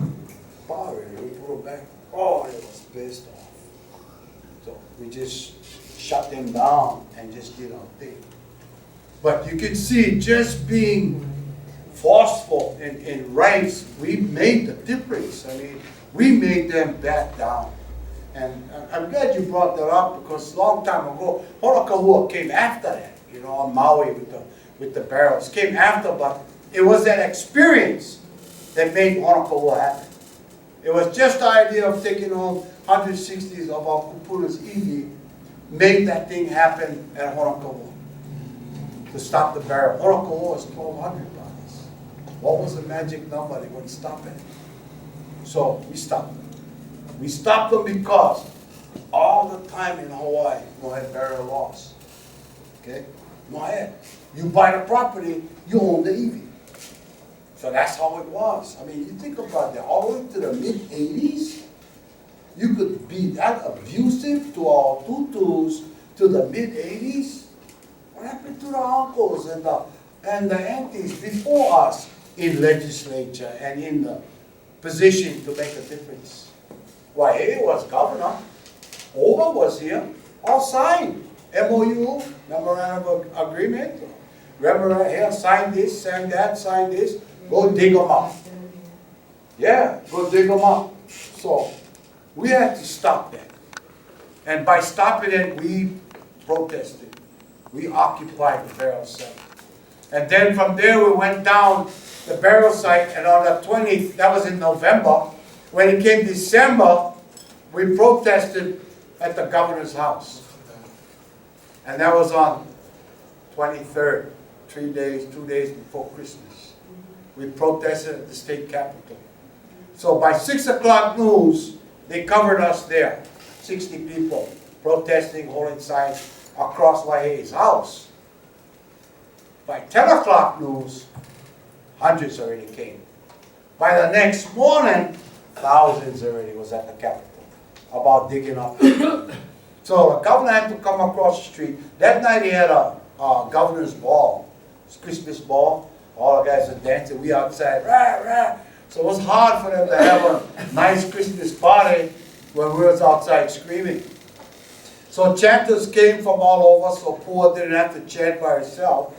Power ready. We put them back. Oh, it was pissed off. So we just shut them down and just did our thing. But you can see just being forceful in rights, we made the difference. I mean, We made them back down. And I'm glad you brought that up, because a long time ago, Honokahua came after that, you know, on Maui with the barrels. Came after, but it was that experience that made Honokahua happen. It was just the idea of taking on 160s of our kupuna's iwi, made that thing happen at Honokahua to stop the barrel. Honokahua was 1,200 bodies. What was the magic number? They wouldn't stop it. So we stopped them. We stopped them because all the time in Hawaii, no had burial laws. Okay? No had. You buy the property, you own the iwi. So that's how it was. I mean, you think about that. All the way to the mid-'80s, you could be that abusive to our tutus to the mid-'80s. What happened to the uncles and the aunties before us in legislature and in the position to make a difference? Waihe was governor. Ova was here. All signed. MOU, Memorandum of Agreement. Remember here, sign this, sign that, sign this. Go dig them up. Yeah, go dig them up. So we had to stop that. And by stopping it, we protested. We occupied the burial site. And then from there we went down the burial site, and on the 20th, that was in November, when it came December, we protested at the governor's house. And that was on 23rd, 2 days before Christmas. We protested at the state capitol. So by 6 o'clock news, they covered us there. 60 people protesting, holding signs across Waihe's house. By 10 o'clock news, hundreds already came. By the next morning, thousands already was at the Capitol about digging up. So the governor had to come across the street. That night he had a governor's ball, Christmas ball. All the guys were dancing, we outside, rah, rah. So it was hard for them to have a nice Christmas party when we was outside screaming. So chanters came from all over, so Pua didn't have to chant by herself.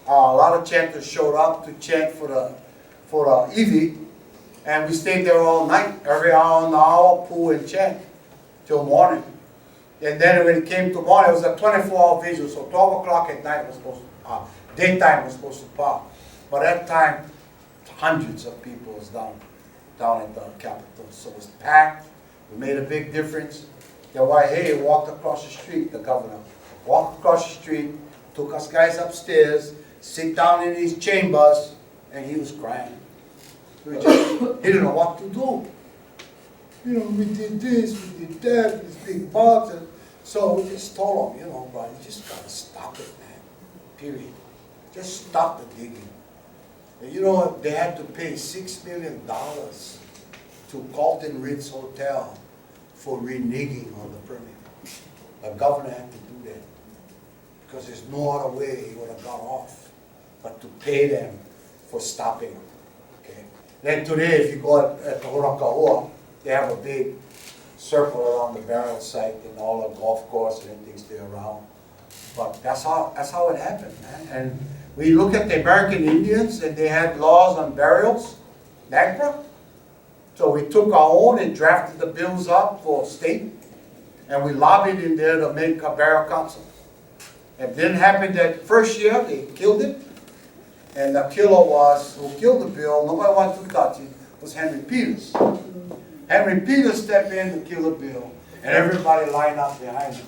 A lot of chanters showed up to chant for the iwi, and we stayed there all night, every hour on the hour, Pua and chant till morning. And then when it came to morning, it was a 24-hour vigil, so 12 o'clock at night was supposed to, daytime was supposed to pop. But at that time, hundreds of people was down at the Capitol, so it was packed. We made a big difference. The Waihe walked across the street, the governor walked across the street, took us guys upstairs, sit down in his chambers, and he was crying. He didn't know what to do. You know, we did this, we did that, this big box. And so we just told him, you know, bro, you just gotta stop it, man. Period. Just stop the digging. And you know, they had to pay $6 million to Carlton Ritz Hotel for reneging on the permit. The governor had to do that because there's no other way he would have got off but to pay them for stopping them. Okay. Then today, if you go at the Honokahua, they have a big circle around the burial site and all the golf course and everything's there around. But that's how it happened, man. And we look at the American Indians and they had laws on burials, NAGPRA. So we took our own and drafted the bills up for state, and we lobbied in there to make a burial council. It didn't happen that first year, they killed it. And the killer who killed the bill, nobody wanted to touch it, was Henry Peters. Henry Peters stepped in to kill the bill, and everybody lined up behind him.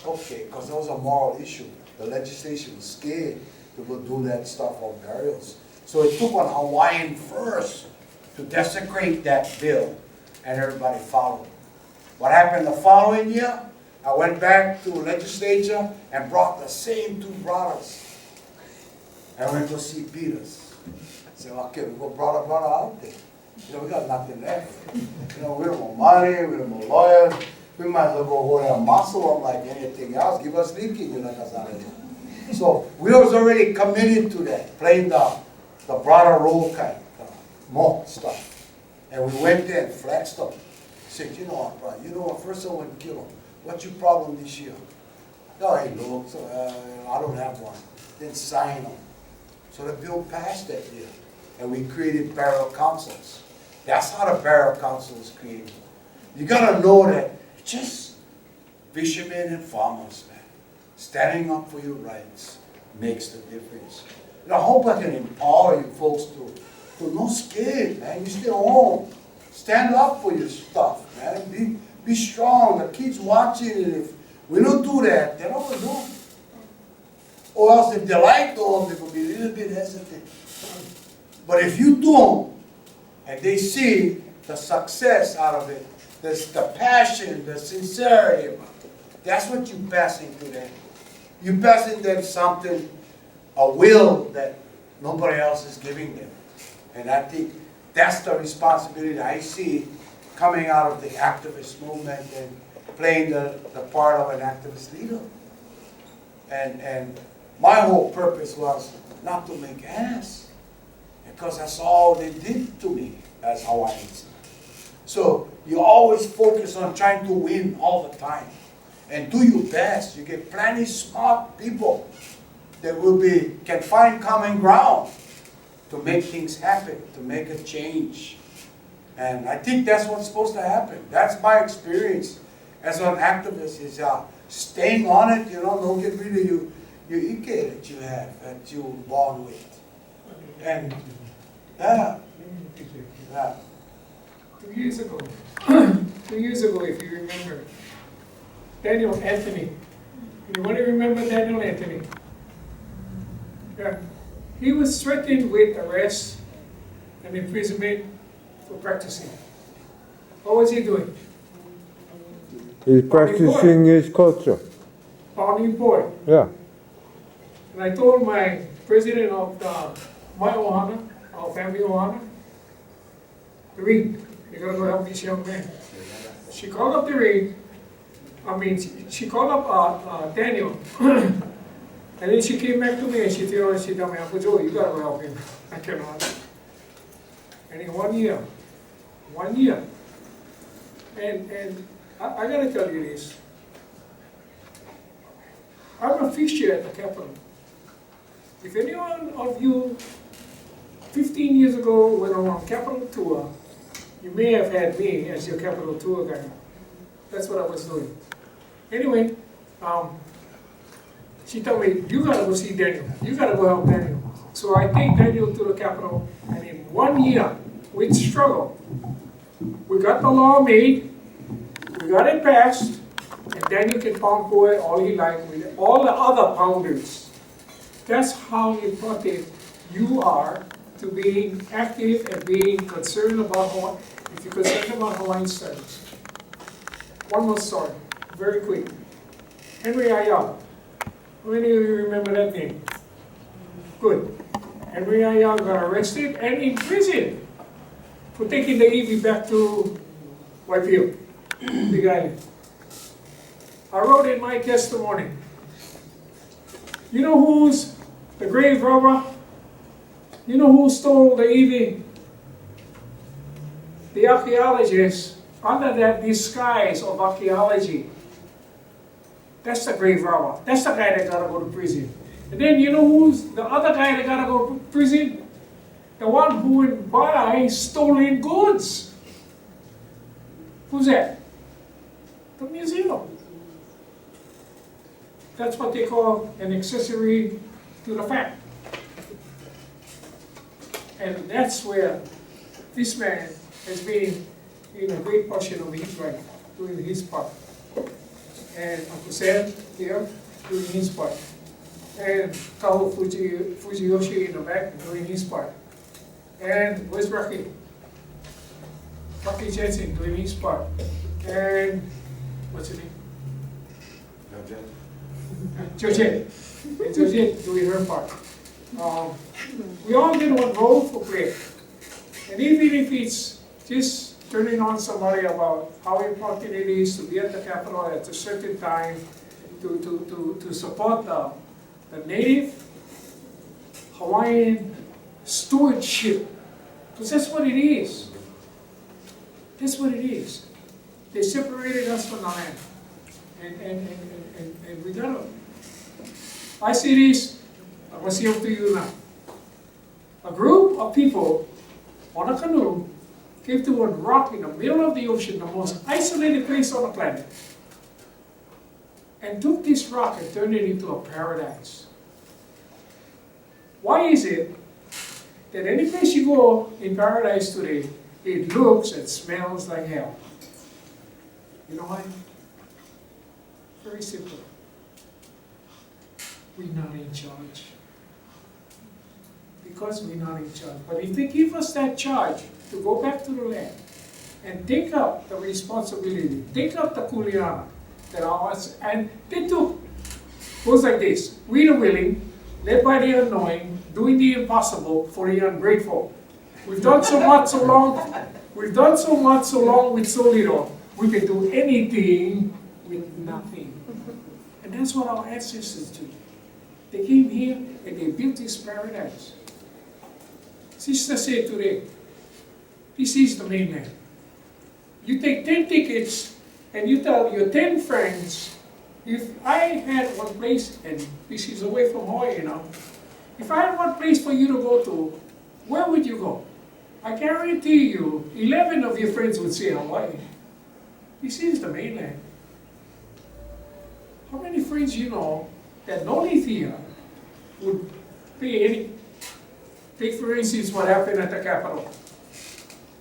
Okay, because that was a moral issue. The legislation was scared to go do that stuff on burials. So it took on Hawaiian first to desecrate that bill, and everybody followed. What happened the following year? I went back to legislature and brought the same two brothers. I went to see Peters. I said, okay, we go brother out there. You know, we got nothing left. You know, we don't want money, we don't want lawyers. We might as well go hold our muscle them like anything else. Give us leaking, you know. So we was already committed to that, playing the broader role kind, mock stuff. And we went there and flexed them. Said, you know what, bro, you know what, first I wouldn't kill him. What's your problem this year? No, hey, look, I don't have one. Then sign them. So the bill passed that year. And we created burial councils. That's how the Barrel Council was created. You gotta know that just fishermen and farmers, man, standing up for your rights makes the difference. And I hope I can empower you folks to not scared, man. You stay home. Stand up for your stuff, man. Be strong. The kids watching, and if we don't do that, they're not gonna do it. Or else if they like them, they're gonna be a little bit hesitant. But if you do them, and they see the success out of it, the passion, the sincerity, that's what you're passing to them. You're passing them something, a will that nobody else is giving them. And I think that's the responsibility that I see coming out of the activist movement and playing the part of an activist leader. And my whole purpose was not to make ass, because that's all they did to me as Hawaiians. So you always focus on trying to win all the time and do your best. You get plenty smart people that can find common ground to make things happen, to make a change. And I think that's what's supposed to happen. That's my experience as an activist, is staying on it, don't get rid of your ike that you have, that you're born with. And yeah. 2 years ago, 2 years ago, if you remember, Daniel Anthony. Anybody remember Daniel Anthony? Yeah. He was threatened with arrest and imprisonment for practicing. What was he doing? He's practicing his culture. Founding board. Yeah. And I told my president of my ohana, our family ohana, the ring, you gotta go help this young man. She called up the ring. She called up Daniel. And then she came back to me and she told me, Uncle Joe, you gotta go help him. I cannot. And in 1 year, and I gotta tell you this. I'm a fixture at the Capitol. If anyone of you 15 years ago went on a Capitol tour, you may have had me as your Capitol tour guide. That's what I was doing. Anyway, she told me, you gotta go see Daniel. You gotta go help Daniel. So I take Daniel to the Capitol, and in 1 year, with struggle, we got the law made, we got it passed, and Daniel can pound boy all he likes with all the other pounders. That's how important you are to being active and being concerned about Hawaii, if you're concerned about Hawaiian studies. One more story, very quick. Henry Ayala. How many of you remember that name? Good. Henry Ayala got arrested and imprisoned for taking the EV back to Waipio, Big Island. I wrote in my testimony, you know who's the grave robber? You know who stole the EV? The archaeologists, under that disguise of archaeology. That's the grave robber. That's the guy that gotta go to prison. And then you know who's the other guy that gotta go to prison? The one who would buy stolen goods. Who's that? The museum. That's what they call an accessory to the fact. And that's where this man has been in a great portion of his life, doing his part. And Uncle Sam here, doing his part. And Kao Fujiyoshi in the back, doing his part. And where's Rocky? Rocky Jensen doing his part. And what's her name? Georgette. And Georgette doing her part. We all get one role for prayer. And even if it's just turning on somebody about how important it is to be at the Capitol at a certain time to support the native Hawaiian stewardship. Because that's what it is. That's what it is. They separated us from the land. And we gotta. I see this, I'm gonna say it to you now. A group of people on a canoe came to a rock in the middle of the ocean, the most isolated place on the planet, and took this rock and turned it into a paradise. Why is it that any place you go in paradise today, it looks and smells like hell? You know why? Very simple. We're not in charge. Because we're not in charge. But if they give us that charge to go back to the land and take up the responsibility, take up the kuleana that are us, and they took, goes like this: we the willing, led by the unknowing, doing the impossible for the ungrateful. We've done so much so long, we've done so much so long with so little, we can do anything with nothing. And that's what our ancestors did. They came here and they built this paradise. Sister said today, this is the mainland. You take 10 tickets and you tell your 10 friends, if I had one place, and this is away from Hawaii now, if I had one place for you to go to, where would you go? I guarantee you, 11 of your friends would say Hawaii. This is the mainland. How many friends you know that don't live here would pay any? Take for instance what happened at the Capitol.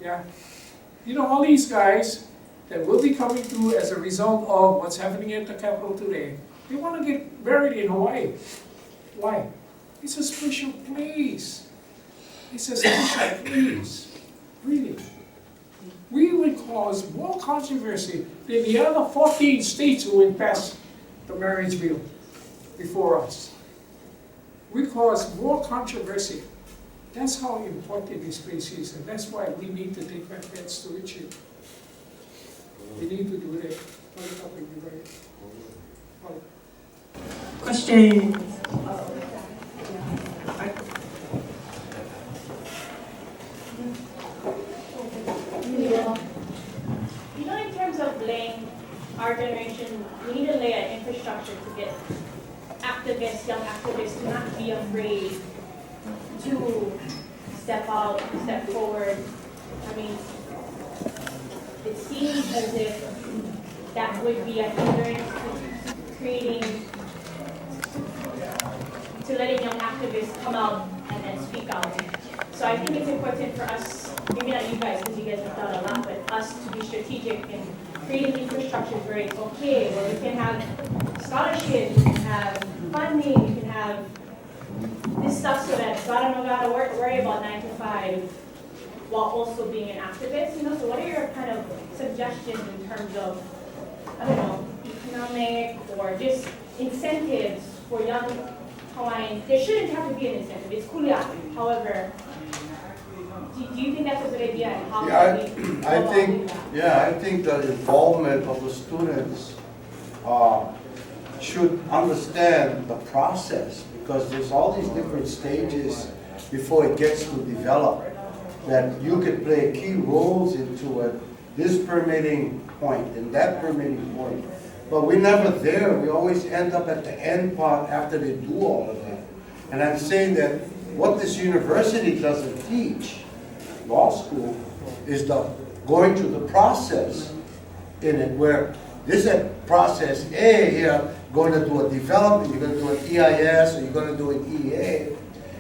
Yeah, you know all these guys that will be coming through as a result of what's happening at the Capitol today. They want to get buried in Hawaii. Why? It's a special place. It's a special place. Really. We would cause more controversy than the other 14 states who would pass the marriage bill before us. We cause more controversy. That's how important this place is, and that's why we need to take back that stewardship. We need to do that. Question. You know, in terms of laying our generation, we need to lay an infrastructure to get activists, young activists, to not be afraid to step out, step forward. I mean, it seems as if that would be a hindrance to creating, to letting young activists come out and then speak out. So I think it's important for us, maybe not you guys, because you guys have done a lot, but us to be strategic in creating infrastructures where it's okay, where we can have scholarships, we can have funding, we can have this stuff so that God don't gotta worry about 9 to 5 while also being an activist, you know? So what are your kind of suggestions in terms of, I don't know, economic or just incentives for young Hawaiians? There shouldn't have to be an incentive, it's kuleana. However, do you think that's a good idea? And how I think the involvement of the students should understand the process, because there's all these different stages before it gets to develop, that you could play key roles into it, this permitting point and that permitting point. But we're never there. We always end up at the end part after they do all of that. And I'm saying that what this university doesn't teach, law school, is the going through the process in it, where this is process A here, going to do a development, you're going to do an EIS, or you're going to do an EA,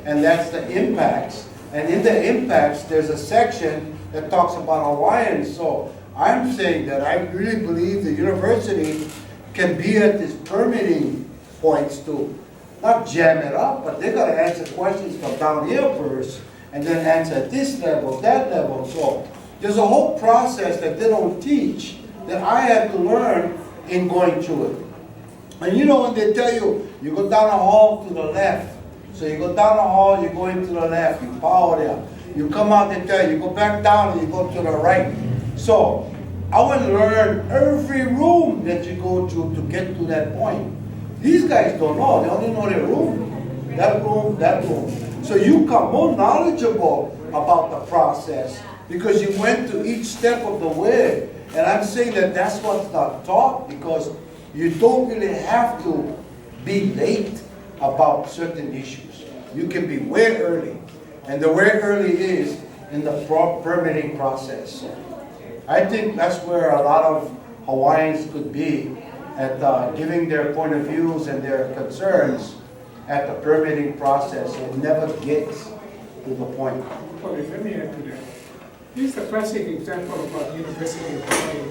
and that's the impacts. And in the impacts, there's a section that talks about Hawaiians. So I'm saying that I really believe the university can be at these permitting points to not jam it up, but they got to answer questions from down here first, and then answer at this level, that level. So there's a whole process that they don't teach that I had to learn in going through it. And you know when they tell you, you go down a hall to the left. So you go down the hall, you go into the left, you power there. You come out, they tell you go back down and you go to the right. So I want to learn every room that you go to get to that point. These guys don't know, they only know their room. That room, that room. So you come more knowledgeable about the process because you went to each step of the way. And I'm saying that that's what's not taught, because you don't really have to be late about certain issues. You can be way early. And the way early is in the permitting process. I think that's where a lot of Hawaiians could be at giving their point of views and their concerns at the permitting process. It never gets to the point. Okay, let me add to that. Here's the classic example about University of Hawaii.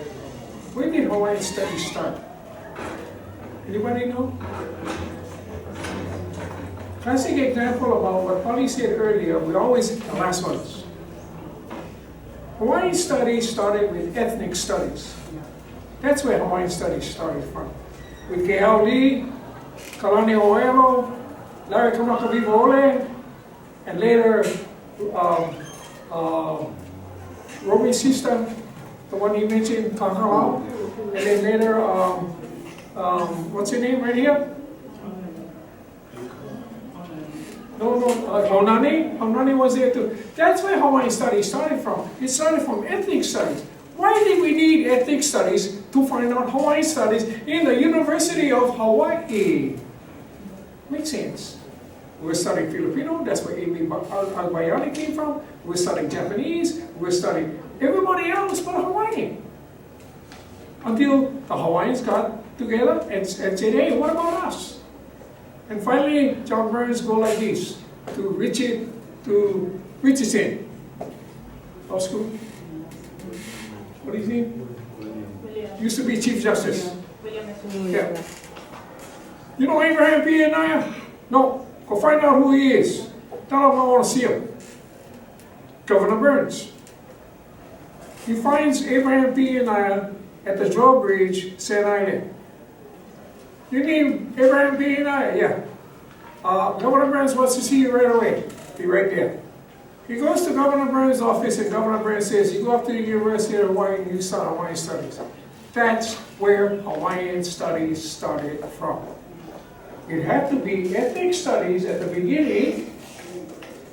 When did Hawaiian studies start? Anybody know? Classic example about what Polly said earlier, we always the last ones. Hawaiian studies started with ethnic studies. That's where Hawaiian studies started from. With Keau Lee, Kalani Oelo, Larry Kamakavivoole, and later Roby's sister, the one you mentioned, Kahalau, and then later, what's her name right here? Haunani was there too. That's where Hawaiian studies started from. It started from ethnic studies. Why did we need ethnic studies to find out Hawaiian studies in the University of Hawaii? Makes sense. We're studying Filipino, that's where Amy Albayani came from. We're studying Japanese, we're studying everybody else but Hawaiian. Until the Hawaiians got together and said, hey, what about us? And finally, John Burns go like this, to Richardson. Law school. What is his name? William. Used to be Chief Justice. William. Yeah. You know Abraham P. Anaya? No. Go find out who he is. Tell him I want to see him. Governor Burns. He finds Abraham P. Anaya at the drawbridge, St. Island. You need Abraham P. Anaya? Yeah. Governor Burns wants to see you right away. Be right there. He goes to Governor Burns' office and Governor Burns says, you go up to the University of Hawaii and you start Hawaiian studies. That's where Hawaiian studies started from. It had to be ethnic studies at the beginning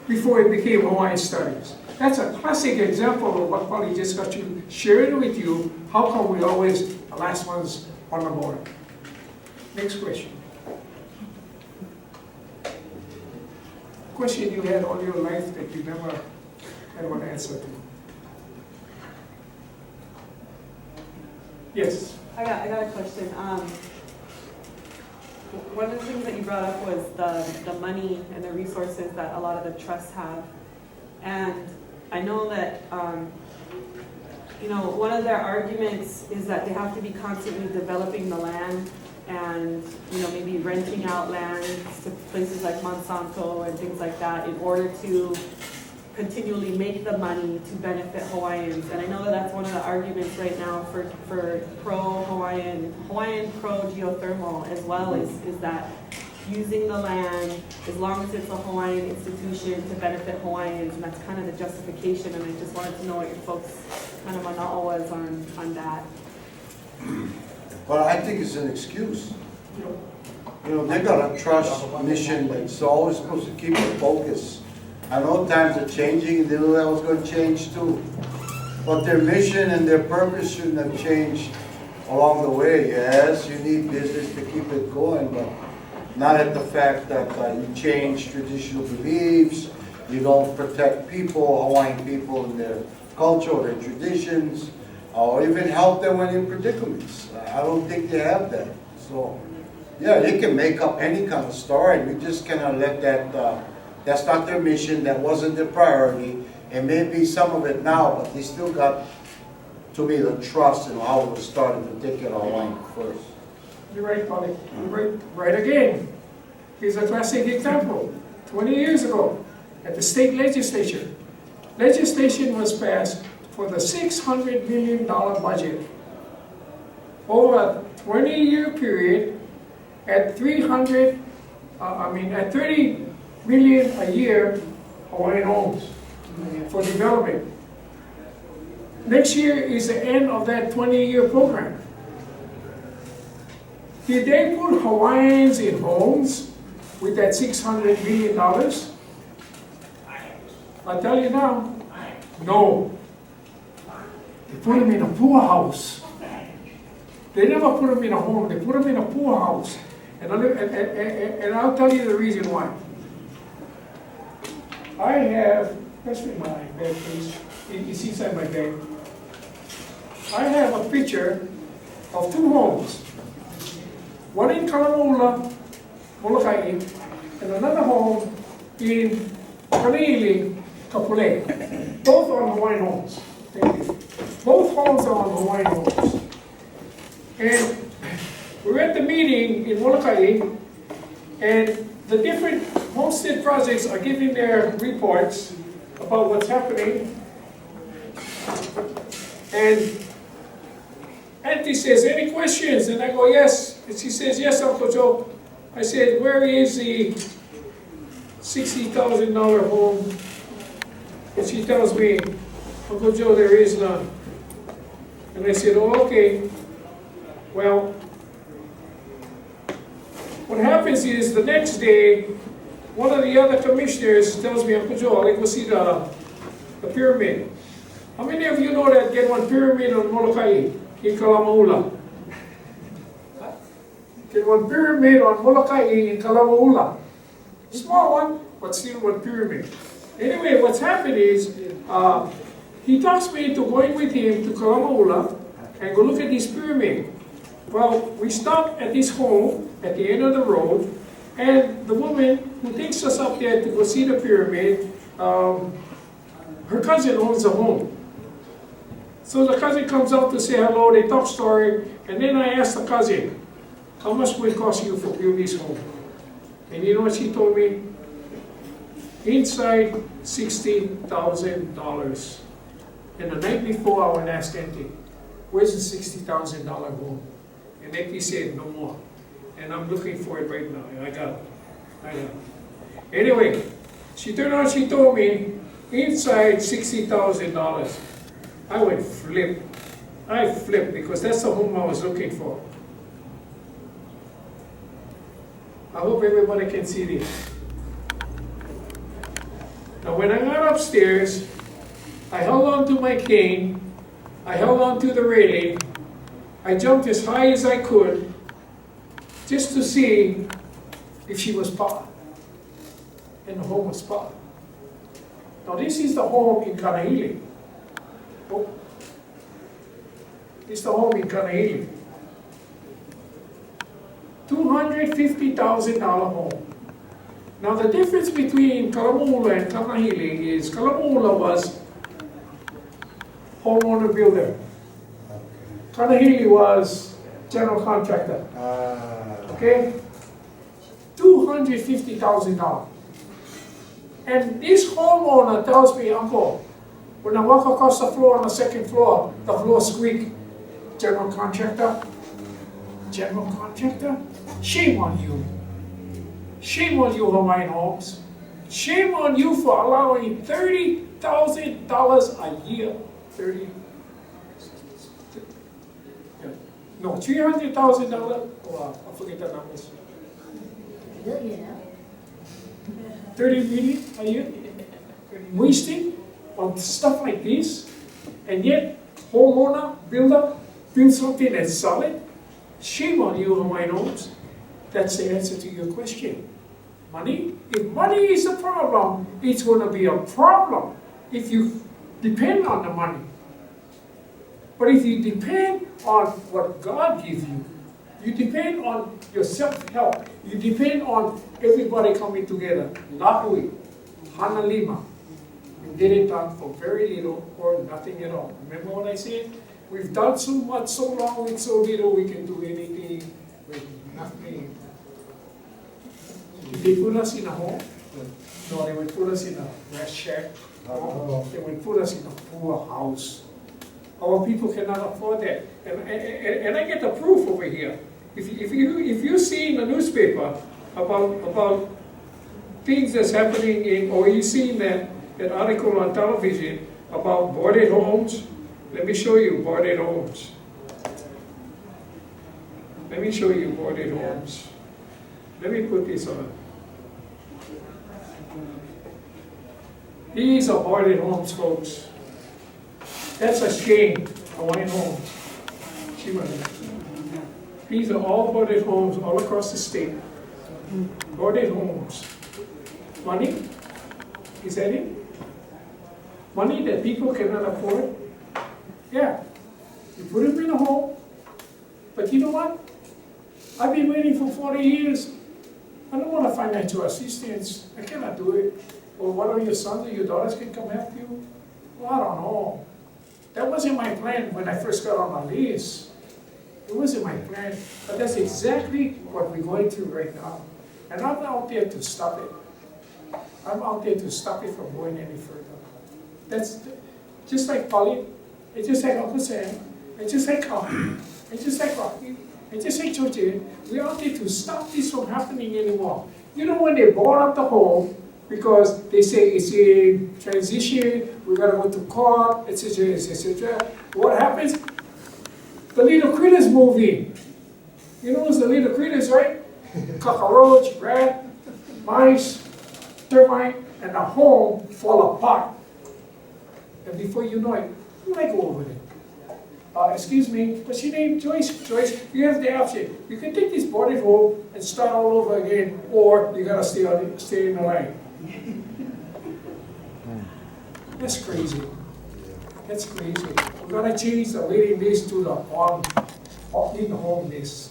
before it became Hawaiian studies. That's a classic example of what Polly just got you sharing with you. How come we always the last ones on the board? Next question. Question you had all your life that you never had one answer to. Yes. I got a question. One of the things that you brought up was the money and the resources that a lot of the trusts have. And I know that, one of their arguments is that they have to be constantly developing the land and, maybe renting out land to places like Monsanto and things like that in order to continually make the money to benefit Hawaiians. And I know that that's one of the arguments right now for pro-Hawaiian, Hawaiian pro-geothermal as well, is that using the land, as long as it's a Hawaiian institution, to benefit Hawaiians, and that's kind of the justification. And I just wanted to know what your folks' kind of mana'o was on that. Well, I think it's an excuse. They got a trust mission that's always supposed to keep the focus. I know times are changing, they knew that was going to change too. But their mission and their purpose shouldn't have changed along the way. Yes, you need business to keep it going, but not at the fact that you change traditional beliefs, you don't protect people, Hawaiian people and their culture or their traditions, or even help them when in predicaments. I don't think they have that. So, yeah, they can make up any kind of story. We just cannot let that, that's not their mission, that wasn't their priority. It may be some of it now, but they still got, to me, the trust in how it was started to take it online first. You're right, Polly. You're right again. Here's a classic example. 20 years ago, at the state legislature, legislation was passed for the $600 million budget over a 20-year period at 30 million a year Hawaiian homes for development. Next year is the end of that 20-year program. Did they put Hawaiians in homes with that $600 million? I'll tell you now, no. They put them in a poorhouse. They never put them in a home, they put them in a poorhouse. And I'll tell you the reason why. I have That's in my bag, please. It's inside my bag. I have a picture of two homes. One in Kalamula, Molokai, and another home in Kaliili, Kapolei. Both are on Hawaiian homes. Thank you. Both homes are on Hawaiian homes. And we were at the meeting in Molokai, and the different homestead projects are giving their reports about what's happening. And Auntie says, any questions? And I go, yes. And she says, yes, Uncle Joe. I said, where is the $60,000 home? And she tells me, Uncle Joe, there is none. And I said, oh, okay. Well, what happens is the next day, one of the other commissioners tells me, Uncle Joe, I'll let go see the pyramid. How many of you know that get one pyramid on Molokai in Kalamaula? Get one pyramid on Molokai in Kalamaula. Small one, but still one pyramid. Anyway, what's happened is, he talks me into going with him to Kalamaula and go look at this pyramid. Well, we stopped at this home at the end of the road, and the woman who takes us up there to go see the pyramid, her cousin owns a home. So the cousin comes out to say hello, they talk story, and then I asked the cousin, how much will it cost you for building this home? And you know what she told me? Inside $60,000. And the night before I went and asked Auntie, where's the $60,000 home? And Auntie said, no more. And I'm looking for it right now, and I got it. Anyway, she turned around, she told me, inside $60,000. I went flip. I flipped because that's the home I was looking for. I hope everybody can see this. Now when I got upstairs, I held on to my cane, I held on to the railing, I jumped as high as I could just to see if she was pa. And the home was pa. Now this is the home in Kanahili. Oh. It's the home in Kanahili. $250,000 home. Now the difference between Kalamula and Kanahili is Kalamula was homeowner builder. Kanahili was general contractor. Okay? $250,000. And this homeowner tells me, Uncle, when I walk across the floor on the second floor, the floor squeak. General contractor? General contractor? Shame on you. Shame on you, Hawaiian Homes. Shame on you for allowing $30,000 a year. No, $300,000. Oh, I forget the numbers. 30 million a year? Wasting on stuff like this, and yet homeowner, builder, build something that's solid? Shame on you, Hawaiian Homes. That's the answer to your question. Money? If money is a problem, it's going to be a problem if you depend on the money. But if you depend on what God gives you, you depend on your self-help, you depend on everybody coming together. Lahui, Hanalima, you get it done for very little or nothing at all. Remember what I said? We've done so much, so long with so little, we can do anything with nothing. Did they put us in a home? No, they would put us in a rest shack. They would put us in a poor house. Our people cannot afford that. And I get the proof over here. If you see in the newspaper about things that's happening in, or you see that article on television about boarded homes, let me show you boarded homes. Let me show you boarded homes. Let me put this on. These are boarded homes, folks. That's a shame, Hawaiian Homes. These are all boarded homes all across the state. Boarded homes. Money? Is that it? money that people cannot afford, yeah, you put them in a home. But you know what? I've been waiting for 40 years. I don't want financial assistance. I cannot do it. Or one of your sons or your daughters can come help you. Well, I don't know. That wasn't my plan when I first got on the list. It wasn't my plan. But that's exactly what we're going through right now. And I'm out there to stop it. I'm out there to stop it from going any further. That's just like Polly, it's just like Uncle Sam, it's just like Carl, it's just like Rocky, it's just like George. We're out there to stop this from happening anymore. You know when they bought up the home, because they say it's a transition, we gotta go to court, etc., etc. What happens? The Little Critters movie. You know what's the Little Critters, right? Cockroach, rat, mice, termite, and the home fall apart. And before you know it, you might go over there. Excuse me, what's your name? Joyce? Joyce, you have the option. You can take this boarded home and start all over again, or you gotta stay in the line. That's crazy. That's crazy. We're gonna change the waiting list to the in-home list.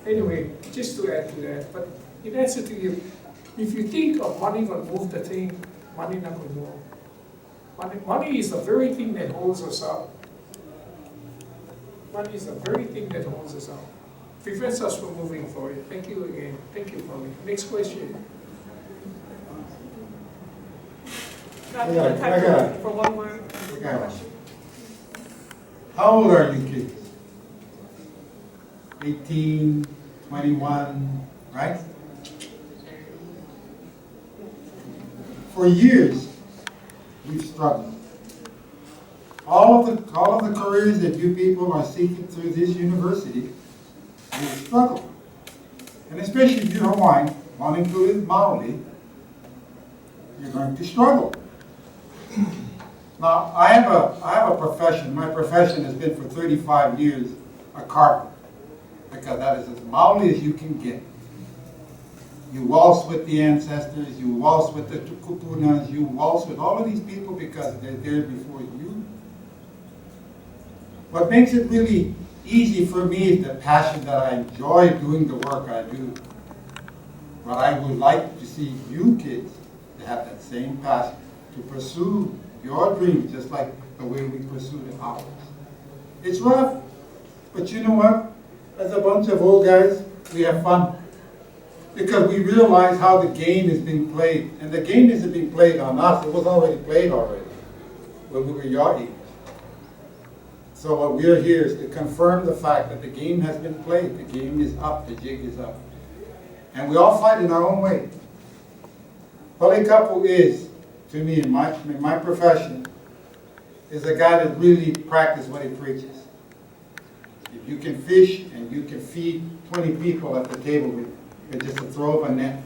Anyway, just to add to that, but in answer to you, if you think of money gonna move the thing, money not gonna move. Money is the very thing that holds us up. Money is the very thing that holds us up. Prevents us from moving forward. Thank you again. Thank you, Polly. Next question. I got time for one more question. How old are you kids? 18, 21, right? For years, we've struggled. All of the careers that you people are seeking through this university, we've struggled. And especially if you're Hawaiian, one included Maoli, you're going to struggle. Now, I have a profession. My profession has been for 35 years a carpenter, because that is as Maoli as you can get. You waltz with the ancestors, you waltz with the tukupunas, you waltz with all of these people because they're there before you. What makes it really easy for me is the passion that I enjoy doing the work I do. But I would like to see you kids to have that same passion, to pursue your dreams just like the way we pursue ours. It's rough, but you know what? As a bunch of old guys, we have fun. Because we realize how the game is being played. And the game isn't being played on us, it was already played already when we were your age. So what we're here is to confirm the fact that the game has been played. The game is up, the jig is up. And we all fight in our own way. Palikapu is, to me, in my profession, is a guy that really practices what he preaches. If you can fish and you can feed 20 people at the table with just a throw of a net,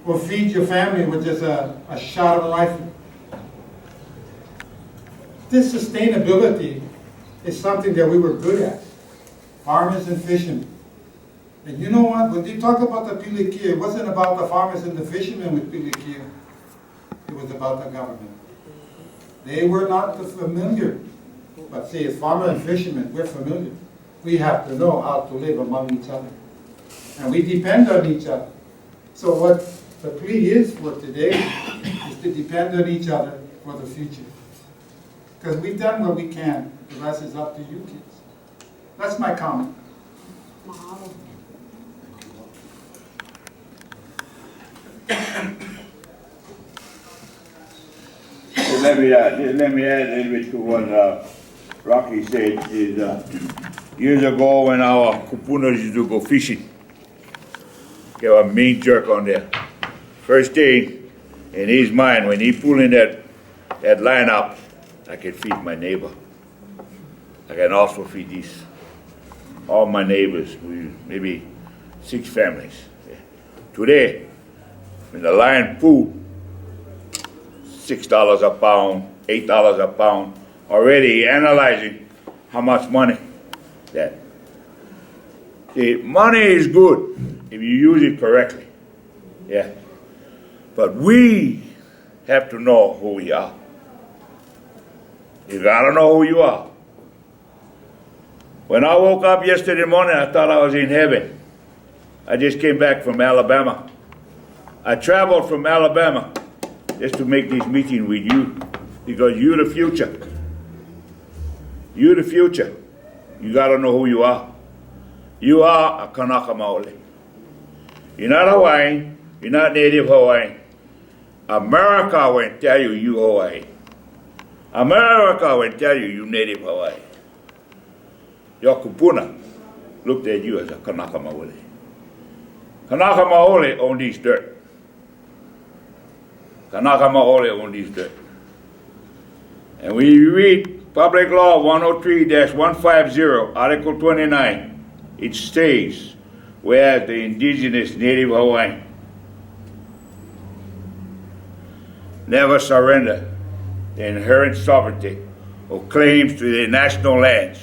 or feed your family with just a shot of a rifle. This sustainability is something that we were good at, farmers and fishermen. And you know what? When they talk about the Pilikia, it wasn't about the farmers and the fishermen with Pilikia. It was about the government. They were not the familiar. But see, as farmer and fishermen, we're familiar. We have to know how to live among each other. And we depend on each other. So what the plea is for today is to depend on each other for the future. Because we've done what we can. The rest is up to you kids. That's my comment. Wow. Let me add a little bit to what Rocky said. Is years ago when our kupunas used to go fishing, there was a mean jerk on there. First thing in his mind, when he pulled in that line up, I can feed my neighbor. I can also feed all my neighbors, maybe 6 families. Today, when the line pulled, $6 a pound, $8 a pound, already analyzing how much money that. See, money is good if you use it correctly. Yeah. But we have to know who we are. You gotta know who you are. When I woke up yesterday morning, I thought I was in heaven. I just came back from Alabama. I traveled from Alabama just to make this meeting with you, because you're the future. You're the future. You gotta know who you are. You are a Kanaka Maoli. You're not Hawaiian, you're not Native Hawaiian. America will tell you you Hawaii. America will tell you you Native Hawaii. Your kupuna looked at you as a Kanaka Maoli. Kanaka Maoli own this dirt. Kanaka Maoli own this dirt. And when you read Public Law 103-150, Article 29, it states, whereas the indigenous Native Hawaiian never surrender the inherent sovereignty or claims to their national lands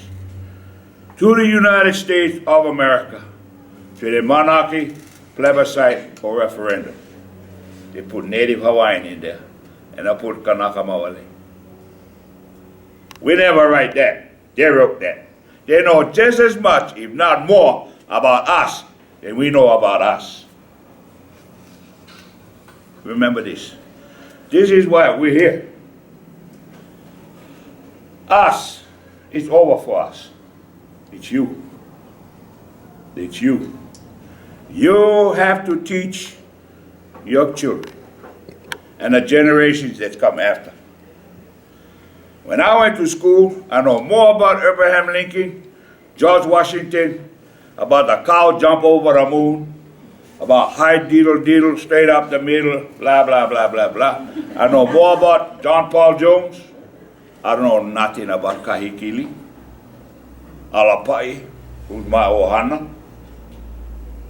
to the United States of America, to the monarchy, plebiscite, or referendum. They put Native Hawaiian in there, and I put Kanaka Maoli. We never write that. They wrote that. They know just as much, if not more, about us than we know about us. Remember this. This is why we're here. Us, it's over for us. It's you. It's you. You have to teach your children and the generations that come after. When I went to school, I know more about Abraham Lincoln, George Washington, about the cow jump over the moon, about high diddle diddle straight up the middle, blah, blah, blah, blah, blah. I know more about John Paul Jones. I don't know nothing about Kahikili, Alapai, who's my Ohana,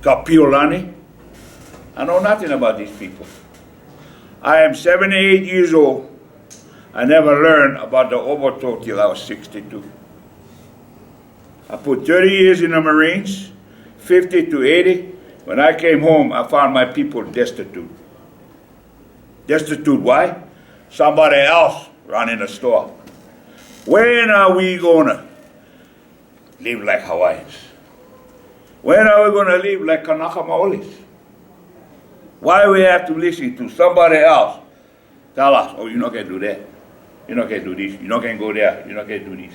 Kapiolani. I know nothing about these people. I am 78 years old. I never learned about the overthrow till I was 62. I put 30 years in the Marines, 50 to 80. When I came home, I found my people destitute. Destitute, why? Somebody else running the store. When are we gonna live like Hawaiians? When are we gonna live like Kanaka Maolis? Why we have to listen to somebody else tell us, oh, you're not gonna do that. You're not gonna do this. You're not gonna go there. You're not gonna do this.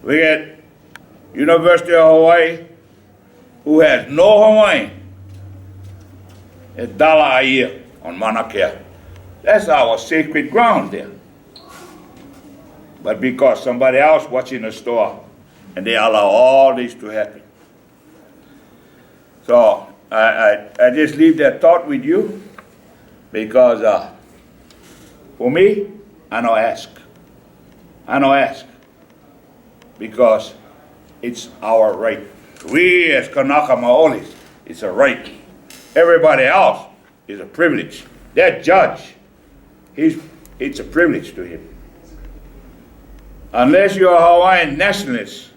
We got University of Hawaii, who has no Hawaiian, $1 a year on Mauna Kea. That's our sacred ground there. But because somebody else watching the store, and they allow all this to happen. So I just leave that thought with you, because for me, I don't ask. I don't ask. Because it's our right. We as Kanaka Maolis, it's a right. Everybody else is a privilege. That judge, it's a privilege to him. Unless you're a Hawaiian nationalist,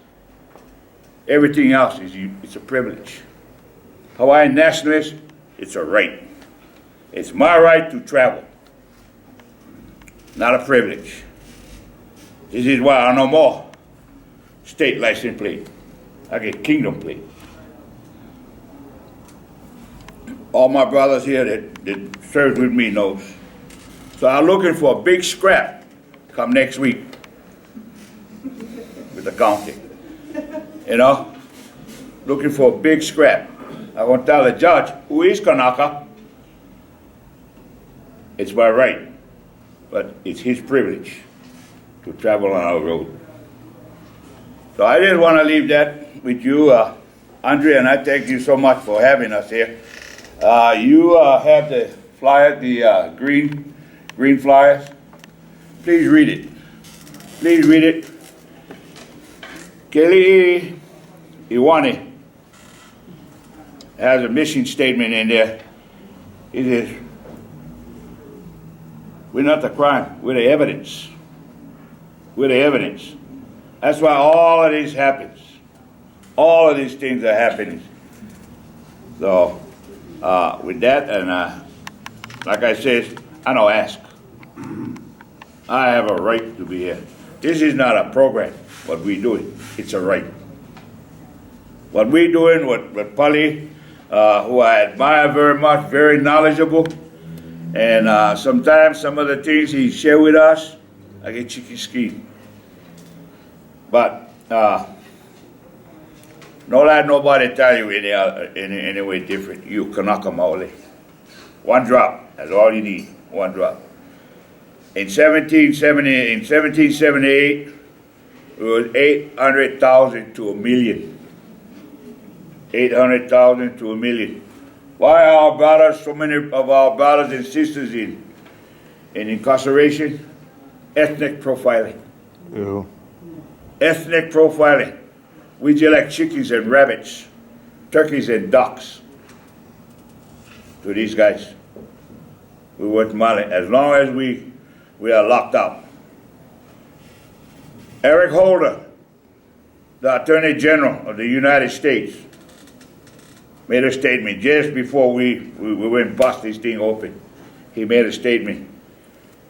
everything else it's a privilege. Hawaiian nationalist, it's a right. It's my right to travel, not a privilege. This is why I no more state license plate. I get kingdom plate. All my brothers here that served with me knows. So I'm looking for a big scrap come next week with the county. You know? Looking for a big scrap. I want to tell the judge, who is Kanaka, it's my right, but it's his privilege to travel on our road. So I just want to leave that with you, Andre, and I thank you so much for having us here. You have the flyer, the green flyers. Please read it. Please read it. Keli Iwani has a mission statement in there. It is, we're not the crime, we're the evidence. We're the evidence. That's why all of this happens. All of these things are happening. So, with that, and like I said, I don't ask. I have a right to be here. This is not a program, what we're doing. It's a right. What we're doing with Pali, who I admire very much, very knowledgeable, and sometimes some of the things he share with us, I get chicken skin. But don't let nobody tell you any way different. You Kanaka Maoli. One drop, that's all you need, one drop. In 1778, it was 800,000 to 1 million. 800,000 to 1 million. Why are our brothers, so many of our brothers and sisters in incarceration? Ethnic profiling. Yeah. Ethnic profiling. We just like chickens and rabbits, turkeys and ducks to these guys. We worth money as long as we are locked up. Eric Holder, the Attorney General of the United States, made a statement just before we went and bust this thing open. He made a statement.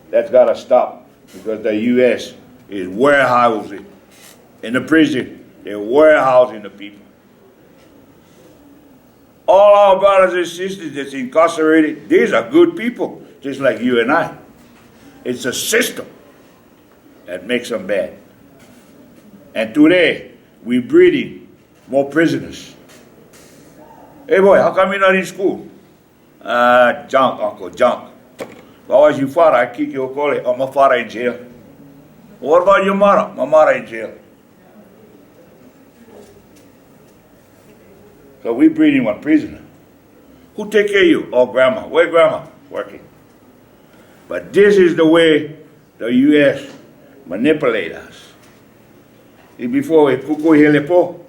That's got to stop because the U.S. is warehousing in the prison. They're warehousing the people. All our brothers and sisters that's incarcerated, these are good people, just like you and I. It's a system that makes them bad. And today, we're breeding more prisoners. Hey boy, how come you're not in school? Junk, uncle, junk. If I was your father, I'd kick your collie. Oh, my father in jail. What about your mother? My mother in jail. So we're breeding one prisoner. Who take care of you? Oh, grandma. Where grandma? Working. But this is the way the U.S. manipulate us. Before we kuku helepo.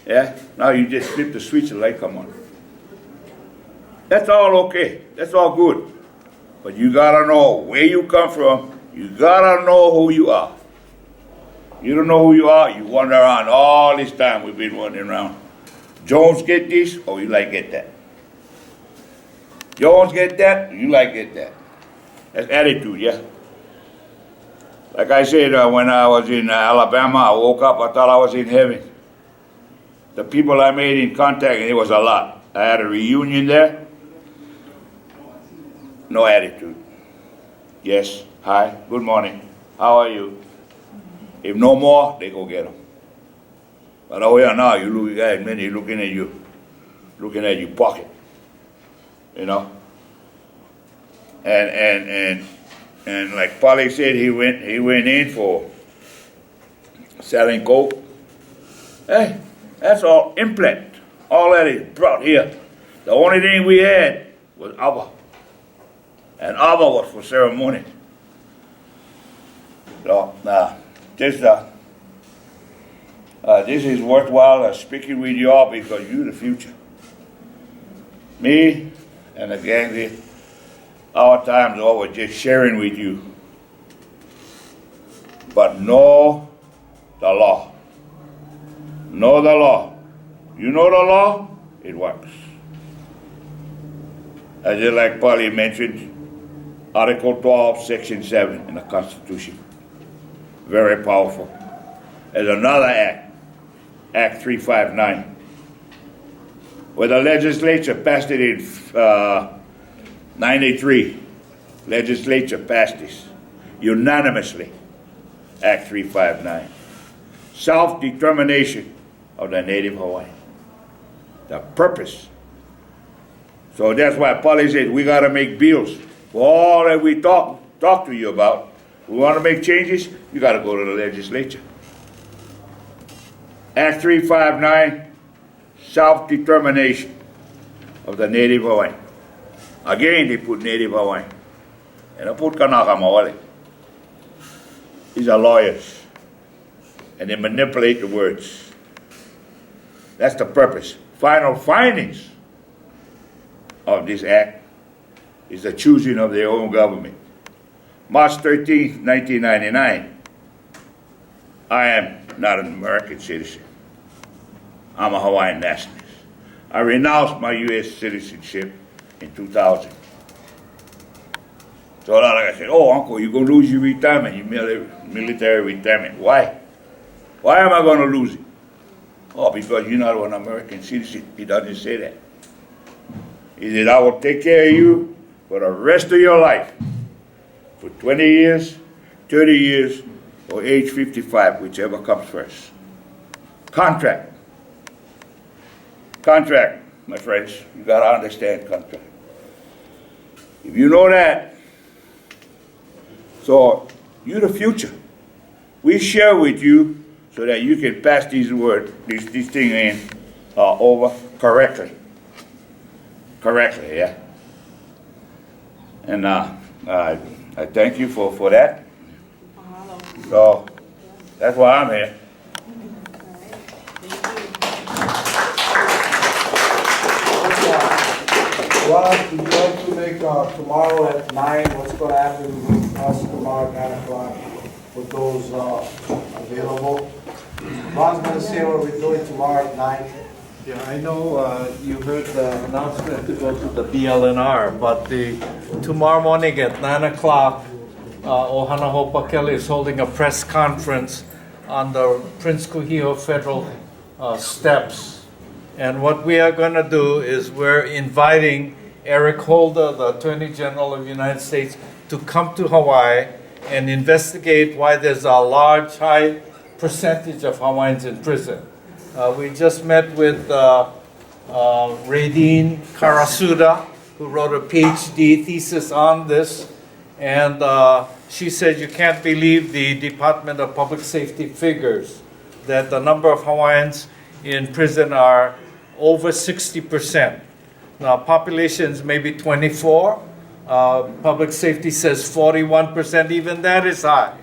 Yeah? Now you just flip the switch and light come on. That's all okay. That's all good. But you gotta know where you come from. You gotta know who you are. You don't know who you are, you wander around all this time we've been wandering around. Jones get this, oh you like get that. Jones get that, you like get that. That's attitude, yeah? Like I said, when I was in Alabama, I woke up, I thought I was in heaven. The people I made in contact, and it was a lot. I had a reunion there. No attitude. Yes, hi, good morning. How are you? If no more, they go get them. But over here now, you look at many looking at your pocket, you know. And like Polly said, he went in for selling coke. Hey, that's all implant. All that is brought here. The only thing we had was Abba. And Abba was for ceremony. So this is worthwhile speaking with you all because you're the future. Me and the gang here, our time's over just sharing with you. But know the law. Know the law. You know the law, it works. As just like Polly mentioned, Article 12, Section 7 in the Constitution. Very powerful. There's another act, Act 359, where the legislature passed it in 93. Legislature passed this unanimously, Act 359. Self-determination of the Native Hawaiian. The purpose. So that's why Polly said we got to make bills for all that we talk to you about. We want to make changes, you got to go to the legislature. Act 359, self-determination of the Native Hawaiian. Again, they put Native Hawaiian. And they put Kanaka Maoli. These are lawyers. And they manipulate the words. That's the purpose. Final findings of this act is the choosing of their own government. March 13, 1999, I am not an American citizen. I'm a Hawaiian nationalist. I renounced my U.S. citizenship in 2000. So a lot of guys said, oh, uncle, you're going to lose your retirement, your military retirement. Why? Why am I going to lose it? Oh, because you're not an American citizen. He doesn't say that. He said, I will take care of you for the rest of your life. For 20 years, 30 years, or age 55, whichever comes first. Contract. Contract, my friends. You got to understand contract. If you know that, so you're the future. We share with you so that you can pass these words, these things in over correctly. Correctly, yeah. And I thank you for that. So that's why I'm here. Well, we'd like to make tomorrow at 9, what's going to happen with us tomorrow at 9 o'clock with those available. Ron's going to say what we're doing tomorrow at 9. Yeah, I know you heard the announcement to go to the BLNR, but tomorrow morning at 9 o'clock, Ohana Hopakele is holding a press conference on the Prince Kuhio Federal steps. And what we are going to do is we're inviting Eric Holder, the Attorney General of the United States, to come to Hawaii and investigate why there's a large, high percentage of Hawaiians in prison. We just met with Radine Karasuda, who wrote a PhD thesis on this, and she said you can't believe the Department of Public Safety figures that the number of Hawaiians in prison are over 60%. Now, populations maybe 24. Public safety says 41%. Even that is high.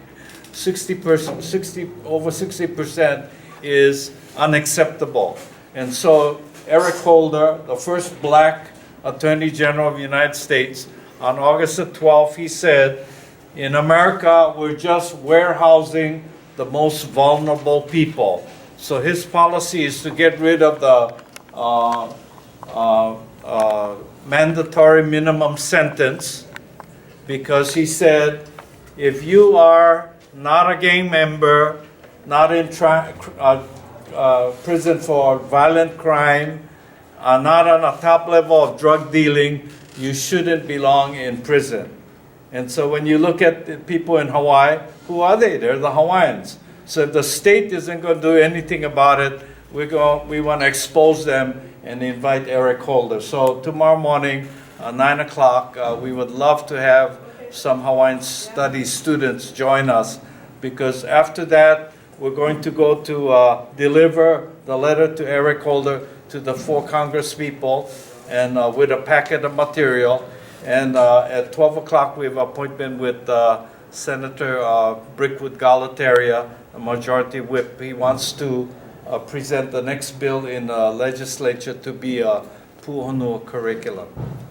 60%, over 60% is unacceptable. And so Eric Holder, the first black Attorney General of the United States, on August the 12th, he said, in America, we're just warehousing the most vulnerable people. So his policy is to get rid of the mandatory minimum sentence, because he said, if you are not a gang member, not in prison for violent crime, not on a top level of drug dealing, you shouldn't belong in prison. And so when you look at the people in Hawaii, who are they? They're the Hawaiians. So if the state isn't going to do anything about it, we want to expose them and invite Eric Holder. So tomorrow morning, 9 o'clock, we would love to have some Hawaiian studies students join us, because after that, we're going to go to deliver the letter to Eric Holder to the 4 Congress people, and with a packet of material. And at 12 o'clock, we have an appointment with Senator Brickwood Galataria, a majority whip. He wants to present the next bill in the legislature to be a puhonua curriculum.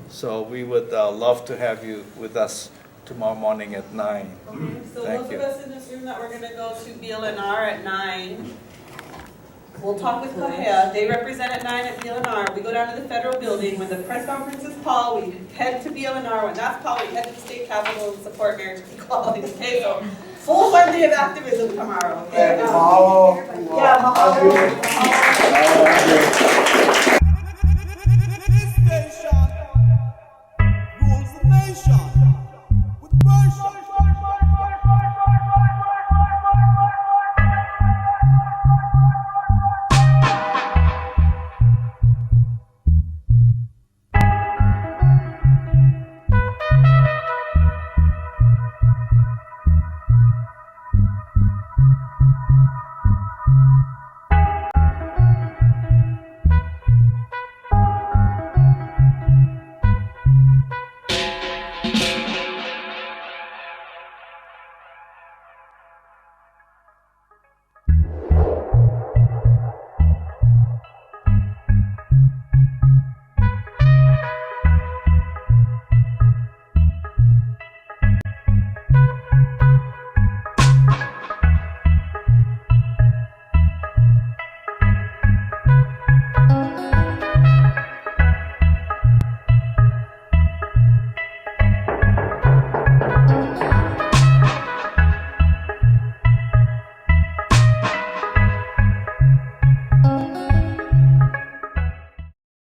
So we would love to have you with us tomorrow morning at 9. Okay, so Thank those you. of us in this room that we're gonna go to BLNR at 9, we'll talk with Kahea. They represent at 9 at BLNR. We go down to the federal building. When the press conference is called, we head to BLNR. When that's called, we head to the state capitol and support marriage equality. Okay, so full Sunday of activism tomorrow. Okay? And tomorrow, Yeah, mahalo.